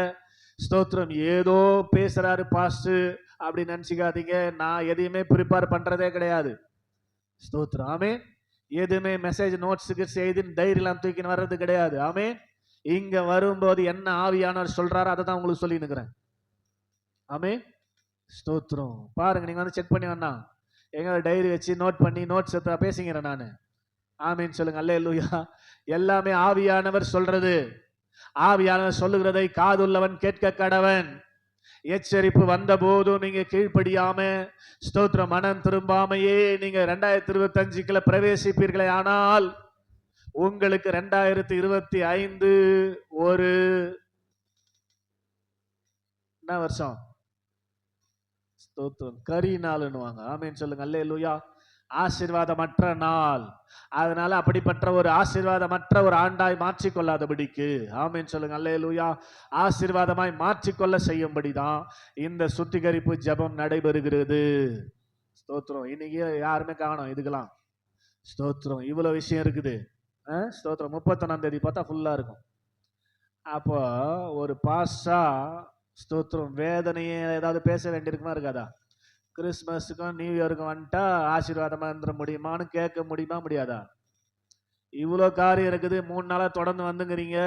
Speaker 1: ஸ்தோத்திரம். ஏதோ பேசுறாரு பாஸ்ட் அப்படி நினைச்சுக்காதீங்க. நான் எதையுமே ப்ரிப்பேர் பண்றதே கிடையாது. ஸ்தோத்திரம். ஆமென். எதுவுமே மெசேஜ் நோட்ஸுக்கு செய்து டைரிலாம் தூக்கின்னு வர்றது கிடையாது. ஆமென். இங்க வரும்போது என்ன ஆவியானவர் சொல்றாரோ அதை தான் உங்களுக்கு சொல்லி நிற்கிறேன். ஆமென். ஸ்தோத்திரம். பாருங்க, நீங்க வந்து செக் பண்ணி வேணா எங்க டைரி வச்சு நோட் பண்ணி நோட்ஸ் பேசுகிறேன் நான். ஆமென் சொல்லுங்க. அல்லேலூயா. எல்லாமே ஆவியானவர் சொல்றது. ஆவியானவர் சொல்லுகிறதை காதுள்ளவன் கேட்க கடவன். எச்சரிப்பு வந்த போதும் நீங்க கீழ்ப்படியாம, ஸ்தோத்திரம், மனம் திரும்பாமையே நீங்க 2025க்குள்ள பிரவேசிப்பீர்களே ஆனால் உங்களுக்கு 2025 ஒரு என்ன வருஷம்? ஸ்தோத்திரம். கரி நாள்னுவாங்க. ஆமென் சொல்லுங்க. அல்லேலூயா. ஆசீர்வாதமற்ற நாள். அதனால அப்படிப்பட்ட ஒரு ஆசீர்வாதமற்ற ஒரு ஆண்டாய் மாற்றிக்கொள்ளாதபடிக்கு, ஆமென் சொல்லுங்க. அல்லேலூயா. ஆசீர்வாதமாய் மாற்றிக்கொள்ள செய்யும்படிதான் இந்த சுத்திகரிப்பு ஜெபம் நடைபெறுகிறது. ஸ்தோத்திரம். இன்னைக்கு யாருமே காணோம் இதுக்கெல்லாம். ஸ்தோத்திரம். இவ்வளவு விஷயம் இருக்குது. ஸ்தோத்திரம். 31ஆம் தேதி பார்த்தா ஃபுல்லா இருக்கும். அப்போ ஒரு பாஸ்டா ஸ்தோத்திரம் வேதனையே ஏதாவது பேச வேண்டியிருக்குமா இருக்காதா? கிறிஸ்மஸுக்கும் நியூ இயருக்கும் வந்துட்டா ஆசீர்வாதமா இருந்துட முடியுமான்னு கேட்க முடியுமா முடியாதா? இவ்வளோ காரியம் இருக்குது. 3 நாளா தொடர்ந்து வந்துங்கிறீங்க.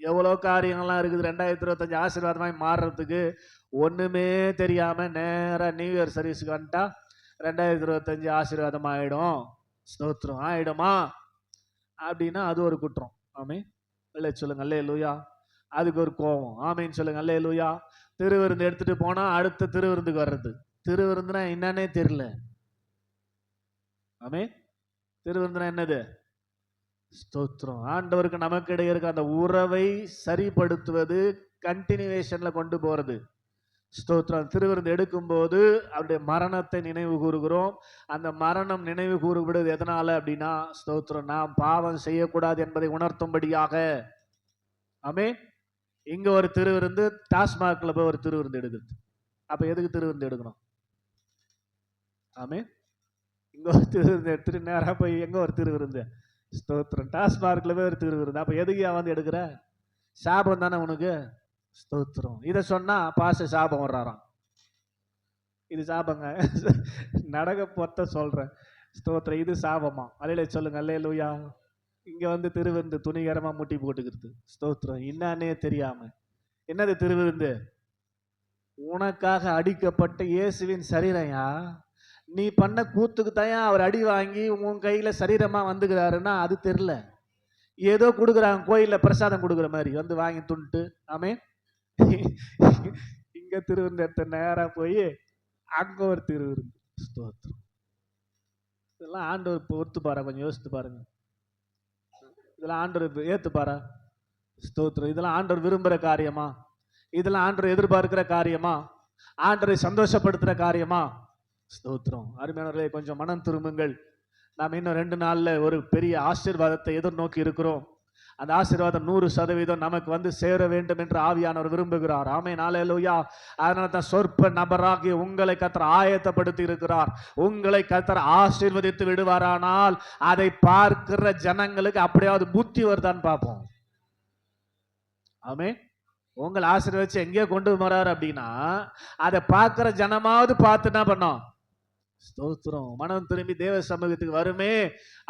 Speaker 1: எவ்வளோ காரியங்கள்லாம் இருக்குது 2025 ஆசீர்வாதமாய் மாறுறதுக்கு. ஒண்ணுமே தெரியாம நேரா நியூ இயர் சர்வீஸுக்கு வந்துட்டா 2025 ஆசீர்வாதம் ஆயிடும். ஸ்தோத்திரம். ஆயிடுமா அப்படின்னா அது ஒரு குற்றம். ஆமென். இல்லை சொல்லுங்க. அல்லேலூயா. அதுக்கு ஒரு கோபம். ஆமென் சொல்லுங்க. அல்லேலூயா. திருவிருந்து எடுத்துட்டு போனா அடுத்த திருவிருந்துக்கு வர்றது. திருவிருந்துனா என்னன்னே தெரியல. ஆமென். திருவிருந்துனா என்னது? ஸ்தோத்திரம். ஆண்டவருக்கு நமக்கு இடையே இருக்க அந்த உறவை சரிப்படுத்துவது, கண்டினியூவேஷன்ல கொண்டு போறது. ஸ்தோத்திரம். திருவிருந்து எடுக்கும் போது அவருடைய மரணத்தை நினைவு கூறுகிறோம். அந்த மரணம் நினைவு கூறுகிறது எதனால அப்படின்னா, ஸ்தோத்திரம், நாம் பாவம் செய்யக்கூடாது என்பதை உணர்த்தும்படியாக. ஆமென். இங்க ஒரு திருவிருந்து, டாஸ்மார்க்ல போய் ஒரு திருவிருந்து எடுக்கிறது. அப்ப எதுக்கு திருவிருந்து எடுக்கணும்? ஆமென். இங்க ஒரு திருவிருந்து எடுத்துட்டு நேரா போய் எங்க ஒரு திருவிருந்து? ஸ்தோத்திரம். டாஸ்மார்க்ல போய் ஒரு திருவிருந்து. அப்ப எதுக்கு வந்து எடுக்கிற? சாபம் தானே உனக்கு. ஸ்தோத்திரம். இதை சொன்னா பாச சாபம் வர்றாராம். இது சாபங்க. நடக்க பொத்த சொல்றேன். ஸ்தோத்திரம். இது சாபமா? அல்லேலூயா சொல்லுங்க. அல்லேலூயா. இங்க வந்து திருவிருந்து துணிகரமா முட்டி போட்டுக்கிறது. ஸ்தோத்திரம். என்னன்னே தெரியாம. என்னது திருவிருந்து? உனக்காக அடிக்கப்பட்ட இயேசுவின் சரீரம்யா. நீ பண்ண கூத்துக்கு தான் அவர் அடி வாங்கி உன் கையில சரீரமா வந்துக்கிறாருன்னா அது தெரியல. ஏதோ கொடுக்குறாங்க, கோயில்ல பிரசாதம் கொடுக்குற மாதிரி வந்து வாங்கி துண்டு. ஆமே. இங்க திருவிருந்து எடுத்த நேரா போய் அங்க ஒரு திருவிருந்து. ஸ்தோத்திரம். இதெல்லாம் ஆண்டவர் பொறுத்து பாரு, கொஞ்சம் யோசித்து பாருங்க. இதெல்லாம் ஆண்டவர் ஏத்து பாரு. ஸ்தோத்திரம். இதெல்லாம் ஆண்டவர் விரும்புற காரியமா? இதெல்லாம் ஆண்டவர் எதிர்பார்க்கிற காரியமா? ஆண்டவரை சந்தோஷப்படுத்துற காரியமா? ஸ்தோத்திரம். அருமையானவர்களே, கொஞ்சம் மனம் திரும்புங்கள். நாம் இன்னும் 2 நாள்ல ஒரு பெரிய ஆசீர்வாதத்தை எதிர்நோக்கி இருக்கிறோம். அந்த ஆசீர்வாதம் 100% நமக்கு வந்து சேர வேண்டும் என்று ஆவியானவர் விரும்புகிறார். ஆமென். அல்லேலூயா. அதனால தான் சொற்ப நபராகி உங்களை கர்த்தர் ஆயத்தப்படுத்தி இருக்கிறார். உங்களை கர்த்தர் ஆசீர்வதித்து விடுவாரானால் அதை பார்க்கிற ஜனங்களுக்கு அப்படியாவது புத்தி வருதான்னு பார்ப்போம். ஆமென். உங்களை ஆசீர்வதிச்சு எங்கேயோ கொண்டு வராரு அப்படின்னா அதை பார்க்கிற ஜனமாவது பார்த்து என்ன பண்ணோம்? ஸ்தோத்திரம். மனம் திரும்பி தேவ சமூகத்துக்கு வருமே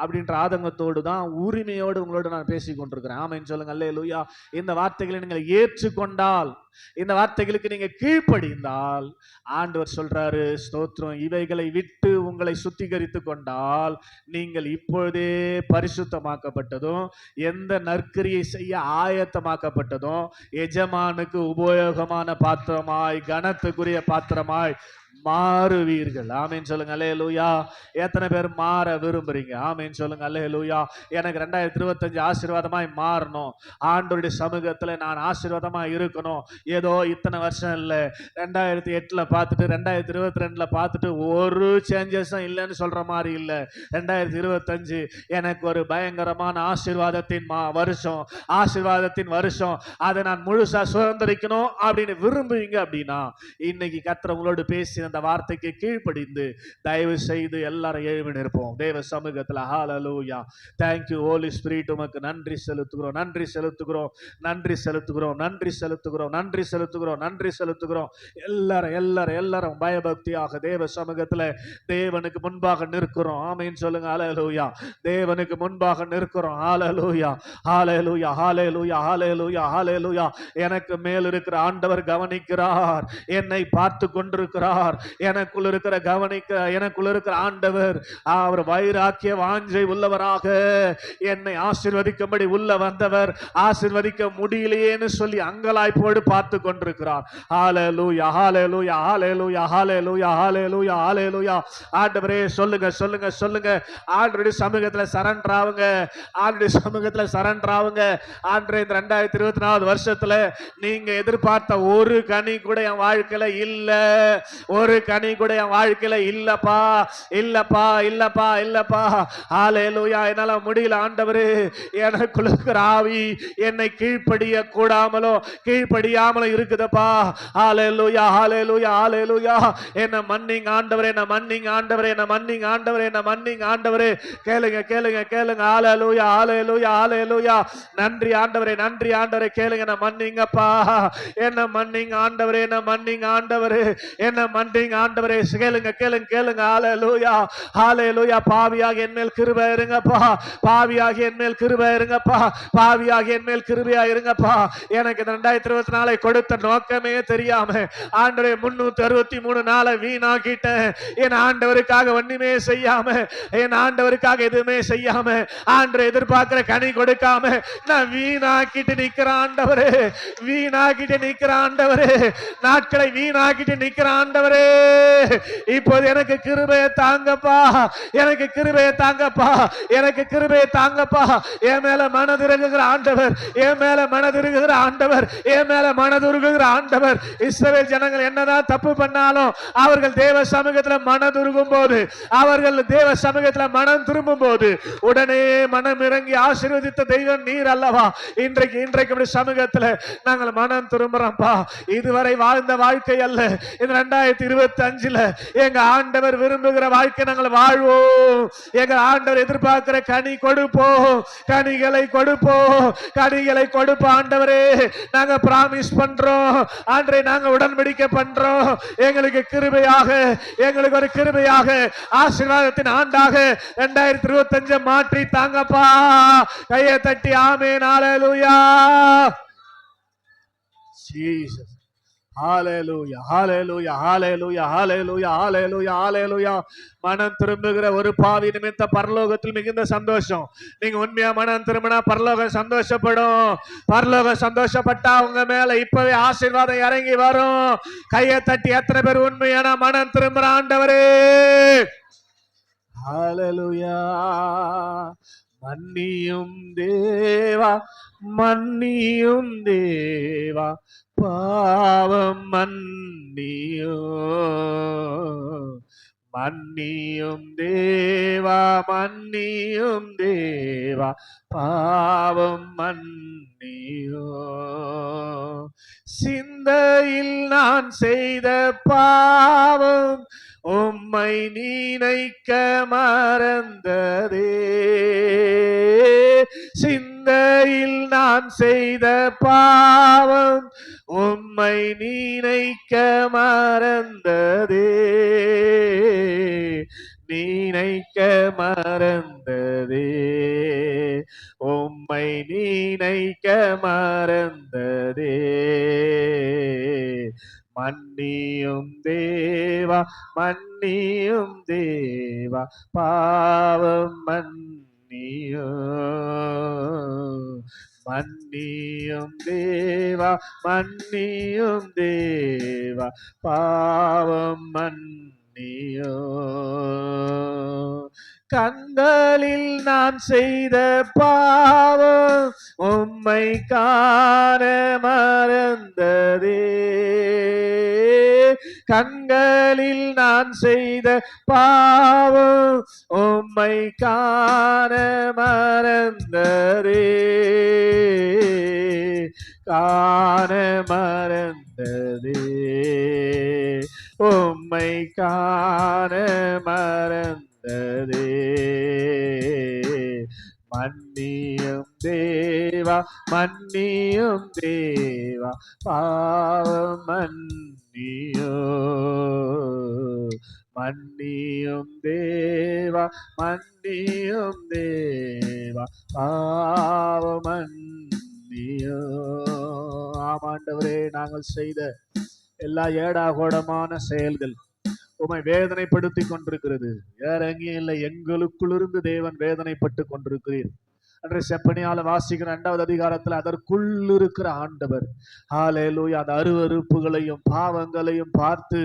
Speaker 1: அப்படின்ற ஆதங்கத்தோடு தான், உரிமையோடு உங்களோட நான் பேசிக் கொண்டிருக்கிறேன். ஆமென் சொல்லுங்க. அல்லேலூயா. இந்த வார்த்தைகளை நீங்கள் ஏற்றுக்கொண்டால், இந்த வார்த்தைகளுக்கு நீங்க கீழ்ப்படிந்தால், ஆண்டவர் சொல்றாரு, ஸ்தோத்திரம், இவைகளை விட்டு உங்களை சுத்திகரித்து கொண்டால் நீங்கள் இப்பொழுதே பரிசுத்தமாக்கப்பட்டதும் எந்த நற்கிரியை செய்ய ஆயத்தமாக்கப்பட்டதும் எஜமானுக்கு உபயோகமான பாத்திரமாய், கனத்துக்குரிய பாத்திரமாய் மாறுவீர்கள். ஆமென் சொல்லுங்க. அல்லேலூயா. எத்தனை பேர் மாற விரும்புறீங்க? ஆமென் சொல்லுங்க. அல்லேலூயா. எனக்கு 2025 ஆசீர்வாதமாய் மாறணும், ஆண்டவருடைய சமூகத்துல நான் ஆசீர்வாதமாய் இருக்கணும். ஏதோ இத்தனை வருஷம் இல்ல, 2008ல பார்த்துட்டு 2022ல பார்த்துட்டு ஒரு சேஞ்சஸும் இல்லைன்னு சொல்ற மாதிரி இல்ல. 2025 எனக்கு ஒரு பயங்கரமான ஆசீர்வாதத்தின் வருஷம், ஆசீர்வாதத்தின் வருஷம். அதை நான் முழுசா சுதந்திரிக்கணும் அப்படின்னு விரும்புவீங்க அப்படின்னா இன்னைக்கு கர்த்தர் உங்களோடு பேசி அந்த வார்த்தைக்கு கீழ்ப்படிந்து தயவு செய்து எல்லாரும் எழுப்பி நிற்போம் தேவ சமூகத்தில். ஹalleluya. thank you holy spirit. உமக்கு நன்றி செலுத்துகிறோம், நன்றி செலுத்துகிறோம், நன்றி செலுத்துகிறோம், நன்றி செலுத்துகிறோம், நன்றி செலுத்துகிறோம், நன்றி செலுத்துகிறோம். எல்லாரும் எல்லாரும் எல்லாரும் பயபக்தியாக தேவ சமூகத்தில் தேவனுக்கு முன்பாக நிற்கிறோம். ஆமென் சொல்லுங்க. ஹalleluya. தேவனுக்கு முன்பாக நிற்கிறோம். ஹalleluya, ஹalleluya, ஹalleluya, ஹalleluya, ஹalleluya. எனக்கு மேல் இருக்கிற ஆண்டவர் கவனிக்கிறார், என்னை பார்த்து கொண்டிருக்கிறார். எனக்குள்ள இருக்கிற எனக்குள்ள இருக்கிற ஆண்டவர் அவர் வைராக்கிய வாஞ்சை உள்ளவராக என்னை ஆசீர்வதிக்கும்படி உள்ள வந்தவர் ஆசீர்வதிக்க முடியலையேன்னு சொல்லி அங்கலாய்ப்போடு பார்த்து கொண்டிருக்கிறார். ஹalleluya, ஹalleluya, ஹalleluya, ஹalleluya, ஹalleluya, ஹalleluya. ஆண்டவரே சொல்லுங்க, சொல்லுங்க, சொல்லுங்க. ஆண்டவருடைய சமூகத்துல சரண்டர் ஆவுங்க, ஆண்டவருடைய சமூகத்துல சரண்டர் ஆவுங்க. ஆண்டவரே, இந்த 2024 வருஷத்துல நீங்க எதிர்பார்த்த ஒரு கனி கூட என் வாழ்க்கையில இல்ல, ஒரு கனி கூட என் வாழ்க்கையில இல்லப்பா, இல்லப்பா, இல்லப்பா, இல்லப்பா. ஹalleluya. என்னால முடியல ஆண்டவரே, எனக்குள்ள இருக்கிற ஆவி என்னை கீழ்ப்படிய கூடாமலோ கீழ்ப்படியாமலோ இருக்குதப்பா. ஹalleluya, ஹalleluya, ஹalleluya. என்ன மன்னிங்க ஆண்டவரே, என்ன மன்னிங்க ஆண்டவரே, என்ன மன்னிங்க ஆண்டவரே, என்ன மன்னிங்க ஆண்டவரே. கேளுங்க, கேளுங்க, கேளுங்க. ஹalleluya, ஹalleluya, ஹalleluya. நன்றி ஆண்டவரே, நன்றி ஆண்டவரே. கேளுங்க, என்ன மன்னிங்கப்பா, என்ன மன்னிங்க ஆண்டவரே, என்ன மன்னிங்க ஆண்டவரே, என்ன மன்னிங்க ஆண்டவரே. கேளுங்க, கேளுங்க, கேளுங்க. ஹalleluya, ஹalleluya. பாவியாக என் மேல் கிருபை இருங்கப்பா, பாவியாக என் மேல் கிருபை இருங்கப்பா, பாவியாக என் மேல் கிருபையா இருங்கப்பா. எனக்கு 2024 கொடுத்த நோக்கமே தெரியாம ஆண்டவரே 363 நாளை வீணாக்கிட்டேன். என் ஆண்டவருக்காக ஒண்ணுமே செய்யாம, என் ஆண்டவருக்காக எதுவுமே செய்யாம, ஆண்டவரை எதிர்பார்க்கிற கனி கொடுக்காம நான் வீணாக்கிட்டு நிக்கிற ஆண்டவரே, வீணாக்கிட்டு நிக்கிற ஆண்டவரே, நாட்களை வீணாக்கிட்டு நிக்கிற ஆண்டவரே. இப்போது எனக்கு கிருபையை தாங்கப்பா, எனக்கு கிருபையை தாங்கப்பா, எனக்கு கிருபையை தாங்கப்பா. என் மேல மனதுருகுகிற ஆண்டவர், என் மேல மனதுருகுகிற ஆண்டவர், என் மேல மனதுருகுகிற ஆண்டவர். இஸ்ரவேல் ஜனங்கள் என்னதான் தப்பு பண்ணாலும் அவர்கள் தேவ சமூகத்தில் மனதுருகும் போது, அவர்கள் தேவ சமூகத்தில் மனம் திரும்பும் போது உடனே மனம் இறங்கி ஆசீர்வதித்த தெய்வம் நீர் அல்லவா. இன்றைக்கு சமூகத்தில் நாங்கள் மனம் திரும்புறோம்ப்பா. இதுவரை வாழ்ந்த வாழ்க்கை அல்ல, இந்த 2025 2025ல எங்க ஆண்டவர் விரும்புகிற வாழ்க்கை நாங்கள் வாழ்வோம். எங்க ஆண்டவர் எதிர்பார்க்கிற கனி கொடுப்போம், கனிகளை கொடுப்போம், கனிகளை கொடுப்போம். ஆண்டவரே நாங்க பிராமிஸ் பண்றோம், ஆண்டவரே நாங்க உடன்படிக்கை பண்றோம். எங்களுக்கு கிருபையாக, எங்களுக்கு ஒரு கிருபையாக ஆசீர்வாதத்தின் ஆண்டாக 2025 மாற்றி தாங்கப்பா. கையை தட்டி ஆமென். ஹல்லேலூயா. ஜீசஸ். ஹalleluya hallelujah hallelujah hallelujah hallelujah hallelujah. மனம் திரும்புகிற ஒரு பாவி நிமித்த பரலோகத்தில் மிகுந்த சந்தோஷம். நீங்க உண்மையா மனம் திரும்பினா பரலோகம் சந்தோஷப்படும். பரலோகம் சந்தோஷப்பட்டா உங்க மேல இப்பவே ஆசீர்வாதம் இறங்கி வரும். கையை தட்டி எத்தனை பேர் உண்மையான மனம் திரும்புற ஆண்டவரே? ஹalleluya. மன்னியும் தேவா, மன்னியும் தேவா, பாவம் மன்னியும். மன்னியும் தேவா, மன்னியும் தேவா, பாவம் மன்னியும். சிந்தையில் நான் செய்த பாவம் உம்மை நினைக்க மறந்ததே. சிந்தையில் நான் செய்த பாவம் உம்மை நினைக்க மறந்ததே. நினைக்க மறந்ததே. உம்மை நினைக்க மறந்ததே. மன்னியும் தேவா, மன்னியும் தேவா, பாவம் மன்னியும். மன்னியும் தேவா, மன்னியும் தேவா, பாவம் மன்னியும். கண்களில் நான் செய்த பாவம் உம்மை காண மறந்ததே. கண்களில் நான் செய்த பாவம் உம்மை காண மறந்ததே. காண மறந்ததே. உம்மை காண மறந்ததே. மன்னியும் தேவா, மன்னியும் தேவா, பாவம் மன்னியும். மன்னியும் தேவா, மன்னியும் தேவா, பாவம் மன்னியும். ஆமாண்டவரே, நாங்கள் செய்த எல்லா ஏடாகோடமான செயல்கள் உம்மை வேதனைப்படுத்தி கொண்டிருக்கிறது. வேற எங்கேயும் இல்லை, எங்களுக்குள்ளிருந்து தேவன் வேதனைப்பட்டு கொண்டிருக்கிறீர். அன்று செப்பனியால வாசிக்கிற 2வது அதிகாரத்தில் அதற்குள் இருக்கிற ஆண்டவர் ஹல்லேலூயா அந்த அருவருப்புகளையும் பாவங்களையும் பார்த்து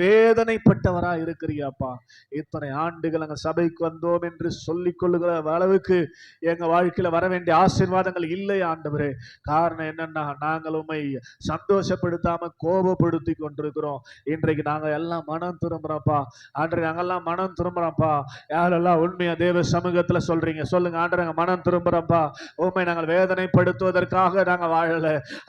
Speaker 1: வேதனைப்பட்டவரா இருக்கிறியாப்பா. இத்தனை ஆண்டுகள் நாங்கள் சபைக்கு வந்தோம் என்று சொல்லிக் கொள்ளுகிற அளவுக்கு எங்க வாழ்க்கையில வர வேண்டிய ஆசீர்வாதங்கள் இல்லை ஆண்டவரே. காரணம் என்னன்னா, நாங்கள் உம்மை சந்தோஷப்படுத்தாம கோபப்படுத்தி கொண்டிருக்கிறோம். இன்றைக்கு நாங்க எல்லாம் மனம் திரும்புறோம்ப்பா. ஆண்டவரே, நாங்கெல்லாம் மனம் திரும்புறோம்ப்பா. யாரெல்லாம் உண்மையா தேவ சமூகத்துல சொல்றீங்க சொல்லுங்க. ஆண்டவரே, நாங்க மனம் திரும்புறோம்ப்பா. உம்மை நாங்கள் வேதனைப்படுத்துவதற்காக நாங்க வாழல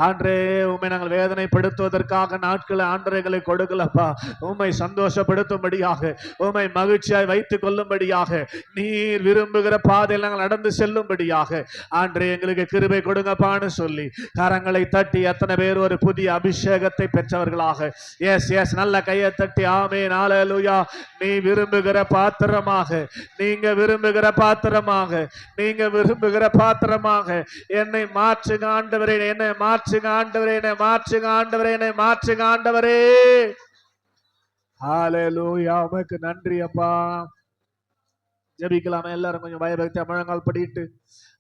Speaker 1: ஆண்டரே. உம்மை நாங்கள் வேதனைப்படுத்துவதற்காக நாட்களை ஆண்டரைகளை கொடுக்கலப்பா. உம்மை சந்தோஷப்படுத்தும்படியாக, உம்மை மகிழ்ச்சியாய் வைத்துக் கொள்ளும்படியாக, நீர் விரும்புகிற பாதையில் நாங்கள் நடந்து செல்லும்படியாக ஆண்டரே எங்களுக்கு கிருபை கொடுங்கப்பான்னு சொல்லி கரங்களை தட்டி எத்தனை பேர் ஒரு புதிய அபிஷேகத்தை பெற்றவர்களாக எஸ் எஸ் நல்ல கையை தட்டி ஆமென் ஹல்லேலூயா. நீ விரும்புகிற பாத்திரமாக, நீங்க விரும்புகிற பாத்திரமாக, நீங்க விரும்புகிற பாத்திரமாக என்னை மாற்றுங்க ஆண்டவரே, என்னை மாற்றுங்க ஆண்டவரே, என்னை மாற்றுங்க ஆண்டவரே, என்னை மாற்றுங்க ஆண்டவரே. ஹல்லேலூயா. உமக்கு நன்றி அப்பா. ஜெபிக்கலாமா? எல்லாரும் கொஞ்சம் பயபக்தி முழங்கால் படிட்டு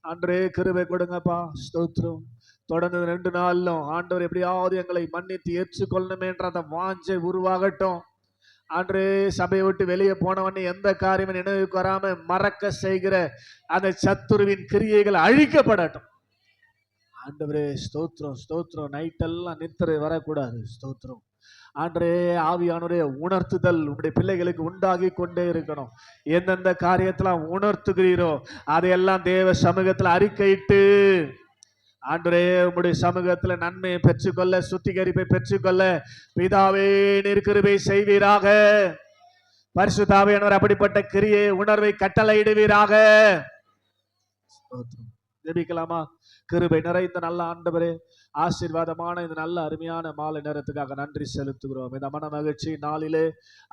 Speaker 1: ஆண்டவரே கிருபை கொடுங்கப்பா. ஸ்தோத்திரம். தொடர்ந்து 2 நாளும் ஆண்டவர் எப்படியாவது எங்களை மன்னித்து ஏற்றுக்கொள்ளணுமே என்ற அந்த வாஞ்சை உருவாகட்டும். ஆண்டவரே, சபையை விட்டு வெளியே போனவனே எந்த காரியமும் நினைவுக்கு வராம மறக்க செய்கிற அந்த சத்துருவின் கிரியைகள் அழிக்கப்படட்டும் ஆண்டவரே. ஸ்தோத்திரம் ஸ்தோத்திரம். நைட்டெல்லாம் நித்திரை வரக்கூடாது. ஸ்தோத்திரம் ஆண்டவரே. ஆவியானவரே உணர்த்துதல் உங்களுடைய பிள்ளைகளுக்கு உண்டாகி கொண்டே இருக்கணும். எந்தெந்த காரியத்தெல்லாம் உணர்த்துகிறீரோ அதையெல்லாம் தேவ சமூகத்தில் அறிக்கையிட்டு ஆண்டவரே உம்முடைய சமூகத்துல நன்மையை பெற்றுக்கொள்ள, சுத்திகரிப்பை பெற்றுக்கொள்ள பிதாவே நீர் கிருபை செய்வீராக. பரிசுத்த ஆவியானவர் அப்படிப்பட்ட கிரியை உணர்வை கட்டளையிடுவீராக. ஜெபிக்கலாமா? கிருபை நிறைந்த நல்ல ஆண்டவரே, ஆசீர்வாதமான இந்த நல்ல அருமையான மாலை நேரத்துக்காக நன்றி செலுத்துகிறோம். இந்த மன மகிழ்ச்சி நாளிலே,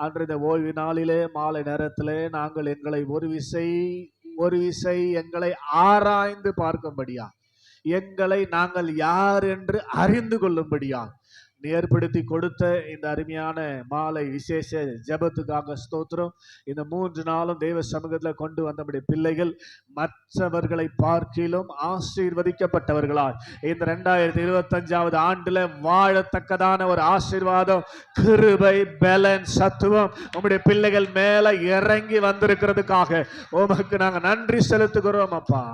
Speaker 1: அன்று இந்த ஓய்வு நாளிலே, மாலை நேரத்திலே நாங்கள் எங்களை ஒரு விசை எங்களை ஆராய்ந்து பார்க்கும்படியா, எங்களை நாங்கள் யார் என்று அறிந்து கொள்ளும்படியா ஏற்படுத்தி கொடுத்த இந்த அருமையான மாலை விசேஷ ஜெபத்துக்காக ஸ்தோத்திரம். இந்த 3 நாளும் தேவ சமூகத்தில் கொண்டு வந்தபடி பிள்ளைகள் மற்றவர்களை பார்க்கிலும் ஆசீர்வதிக்கப்பட்டவர்களால் இந்த 2025வது ஆண்டுல வாழத்தக்கதான ஒரு ஆசீர்வாதம், கிருபை, பலன், சத்துவம் உம்முடைய பிள்ளைகள் மேல இறங்கி வந்திருக்கிறதுக்காக உமக்கு நாங்க நன்றி செலுத்துகிறோம் அப்பா.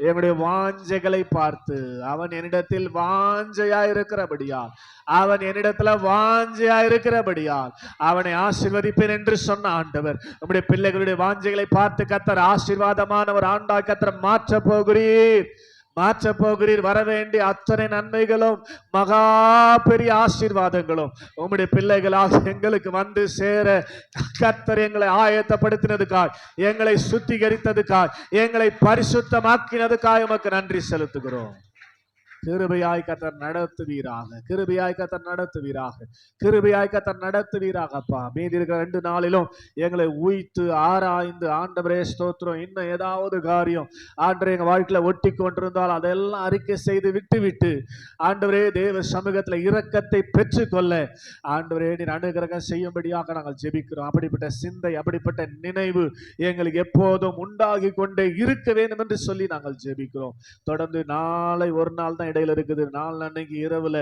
Speaker 1: என்னுடைய வாஞ்சைகளை பார்த்து அவன் என்னிடத்தில் வாஞ்சையா இருக்கிறபடியால், அவன் என்னிடத்துல வாஞ்சையா இருக்கிறபடியால் அவனை ஆசீர்வதிப்பேன் என்று சொன்ன ஆண்டவர், நம்முடைய பிள்ளைகளுடைய வாஞ்சைகளை பார்த்து கர்த்தர் ஆசீர்வாதமான ஒரு ஆண்டாய் கர்த்தர் மாற்ற போகிறீர். வரவேண்டிய அத்தனை நன்மைகளும் மகா பெரிய ஆசீர்வாதங்களும் உம்முடைய பிள்ளைகளாக எங்களுக்கு வந்து சேர கர்த்தர் எங்களை ஆயத்தப்படுத்தினதுக்காய், எங்களை சுத்திகரித்ததுக்காய், எங்களை பரிசுத்தமாக்கினதுக்காய் உமக்கு நன்றி செலுத்துகிறோம். கிருபையாய் கர்த்தர் நடத்துவீராக, கிருபையாய் கர்த்தர் நடத்துவீராக, கிருபையாய் கர்த்தர் நடத்துவீராகப்பா. மீதி இருக்கிற 2 நாளிலும் எங்களை உய்த்து ஆராய்ந்து ஆண்டவரே ஸ்தோத்திரம், இன்னும் ஏதாவது காரியம் ஆண்டவரே எங்க வாழ்க்கையில ஒட்டி கொண்டிருந்தால் அதெல்லாம் அறிக்கை செய்து விட்டு ஆண்டவரே தேவ சமூகத்துல இரக்கத்தை பெற்றுக்கொள்ள ஆண்டவரே நீர் அனுகிரகம் செய்யும்படியாக நாங்கள் ஜெபிக்கிறோம். அப்படிப்பட்ட சிந்தை, அப்படிப்பட்ட நினைவு எங்களுக்கு எப்போதும் உண்டாகி கொண்டே இருக்க வேண்டும் என்று சொல்லி நாங்கள் ஜெபிக்கிறோம். தொடர்ந்து நாளை ஒரு நாள் தான் இடையில இருக்குது. நாள் அன்னைக்கு இரவுல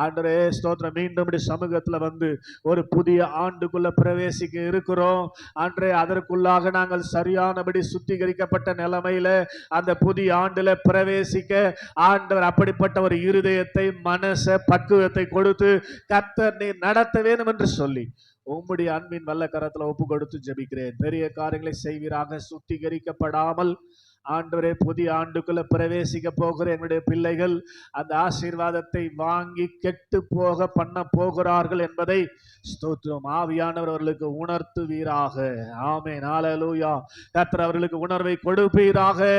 Speaker 1: ஆண்டவரே ஸ்தோத்திரம் மீண்டும் சமூகத்துல வந்து ஒரு புதிய ஆண்டுக்குள்ள பிரவேசிக்க இருக்கிறோம். அன்றே அதற்குள்ளாக நாங்கள் சரியானபடி சுத்திகரிக்கப்பட்ட நிலைமையில அந்த புதிய ஆண்டுல பிரவேசிக்க ஆண்டவர் அப்படிப்பட்ட ஒரு இருதயத்தை, மனச, பக்குவத்தை கொடுத்து கர்த்தர் நீ நடத்த வேண்டும் என்று சொல்லி உம்முடைய அன்பின் வல்ல கரத்துல ஒப்பு கொடுத்து ஜெபிக்கிறேன். பெரிய காரியங்களை செய்வீராக. சுத்திகரிக்கப்படாமல் ஆண்டவரே புதிய ஆண்டுக்குள்ள பிரவேசிக்க போகிற எங்களுடைய பிள்ளைகள் அந்த ஆசீர்வாதத்தை வாங்கி கெட்டு பண்ண போகிறார்கள் என்பதை ஸ்தோத்திரம் ஆவியானவர் அவர்களுக்கு உணர்த்துவீராக. ஆமென், ஹல்லேலூயா. கர்த்தர் அவர்களுக்கு உணர்வை கொடுப்பீராக.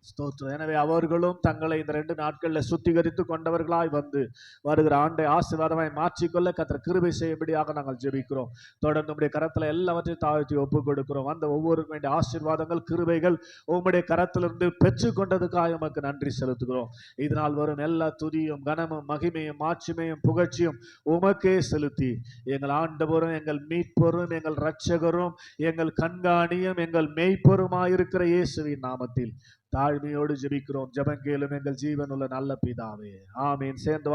Speaker 1: ஸ்தோத்திரம். எனவே அவர்களும் தங்களை இந்த 2 நாட்கள்ல சுத்திகரித்து கொண்டவர்களாய் வந்து வருகிற ஆண்டை ஆசீர்வாதமாய் மாற்றிக்கொள்ள கர்த்தர் கிருபை செய்யும்படியாக நாங்கள் ஜெபிக்கிறோம். தொடர்ந்து உம்முடைய கரத்துல எல்லாவற்றையும் தாழ்த்தி ஒப்பு கொடுக்கிறோம். அந்த ஒவ்வொருக்கும் வேண்டிய ஆசீர்வாதங்கள், கிருபைகள் உம்முடைய கரத்திலிருந்து பெற்று கொண்டதுக்காக உமக்கு நன்றி செலுத்துகிறோம். இதனால் வரும் எல்லா துதியும், கனமும், மகிமையும், மாட்சிமையும், புகழ்ச்சியும் உமக்கே செலுத்தி எங்கள் ஆண்டவரும், எங்கள் மீட்பரும், எங்கள் இரட்சகரும், எங்கள் கண்காணியும், எங்கள் மெய்ப்பொருமாயிருக்கிற இயேசுவின் நாமத்தில் தாழ்மையோடு ஜெபிக்கிறோம். ஜெபங்கேளும் எங்கள் ஜீவனுள்ள நல்ல பிதாவே, ஆமீன். சேர்ந்து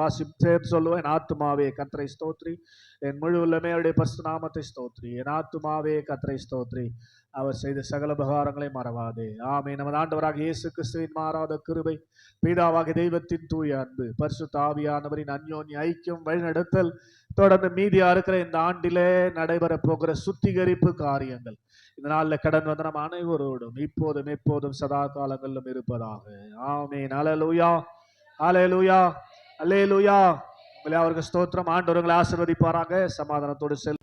Speaker 1: சொல்லுவேன். என் ஆத்துமாவே கர்த்தரை ஸ்தோத்ரி, என் முழு உள்ளமே அவருடைய பரிசுத்த நாமத்தை ஸ்தோத்ரி. என் ஆத்துமாவே கர்த்தரை ஸ்தோத்ரி, அவர் செய்த சகல உபகாரங்களை மறவாதே. ஆமீன். நமது ஆண்டவராக இயேசு கிறிஸ்துவின் மாறாத கிருபை, பிதாவாகிய தெய்வத்தின் தூய அன்பு, பரிசுத்த ஆவியானவரின் அந்யோன்ய ஐக்கியம், வழிநடத்தல் தொடர்ந்து மீதியா இருக்கிற இந்த ஆண்டிலே நடைபெற போகிற சுத்திகரிப்பு காரியங்கள் இந்த நாளில் கடன் வந்து நம்ம அனைவரோடும் இப்போதும் எப்போதும் சதா காலங்களிலும் இருப்பதாக. ஆமென். ஹல்லேலூயா, ஹல்லேலூயா, ஹல்லேலூயா. உங்களை அவருக்கு ஸ்தோத்திரம். ஆண்டவர் உங்களை ஆசீர்வதிப்பாராக. சமாதானத்தோடு செல்.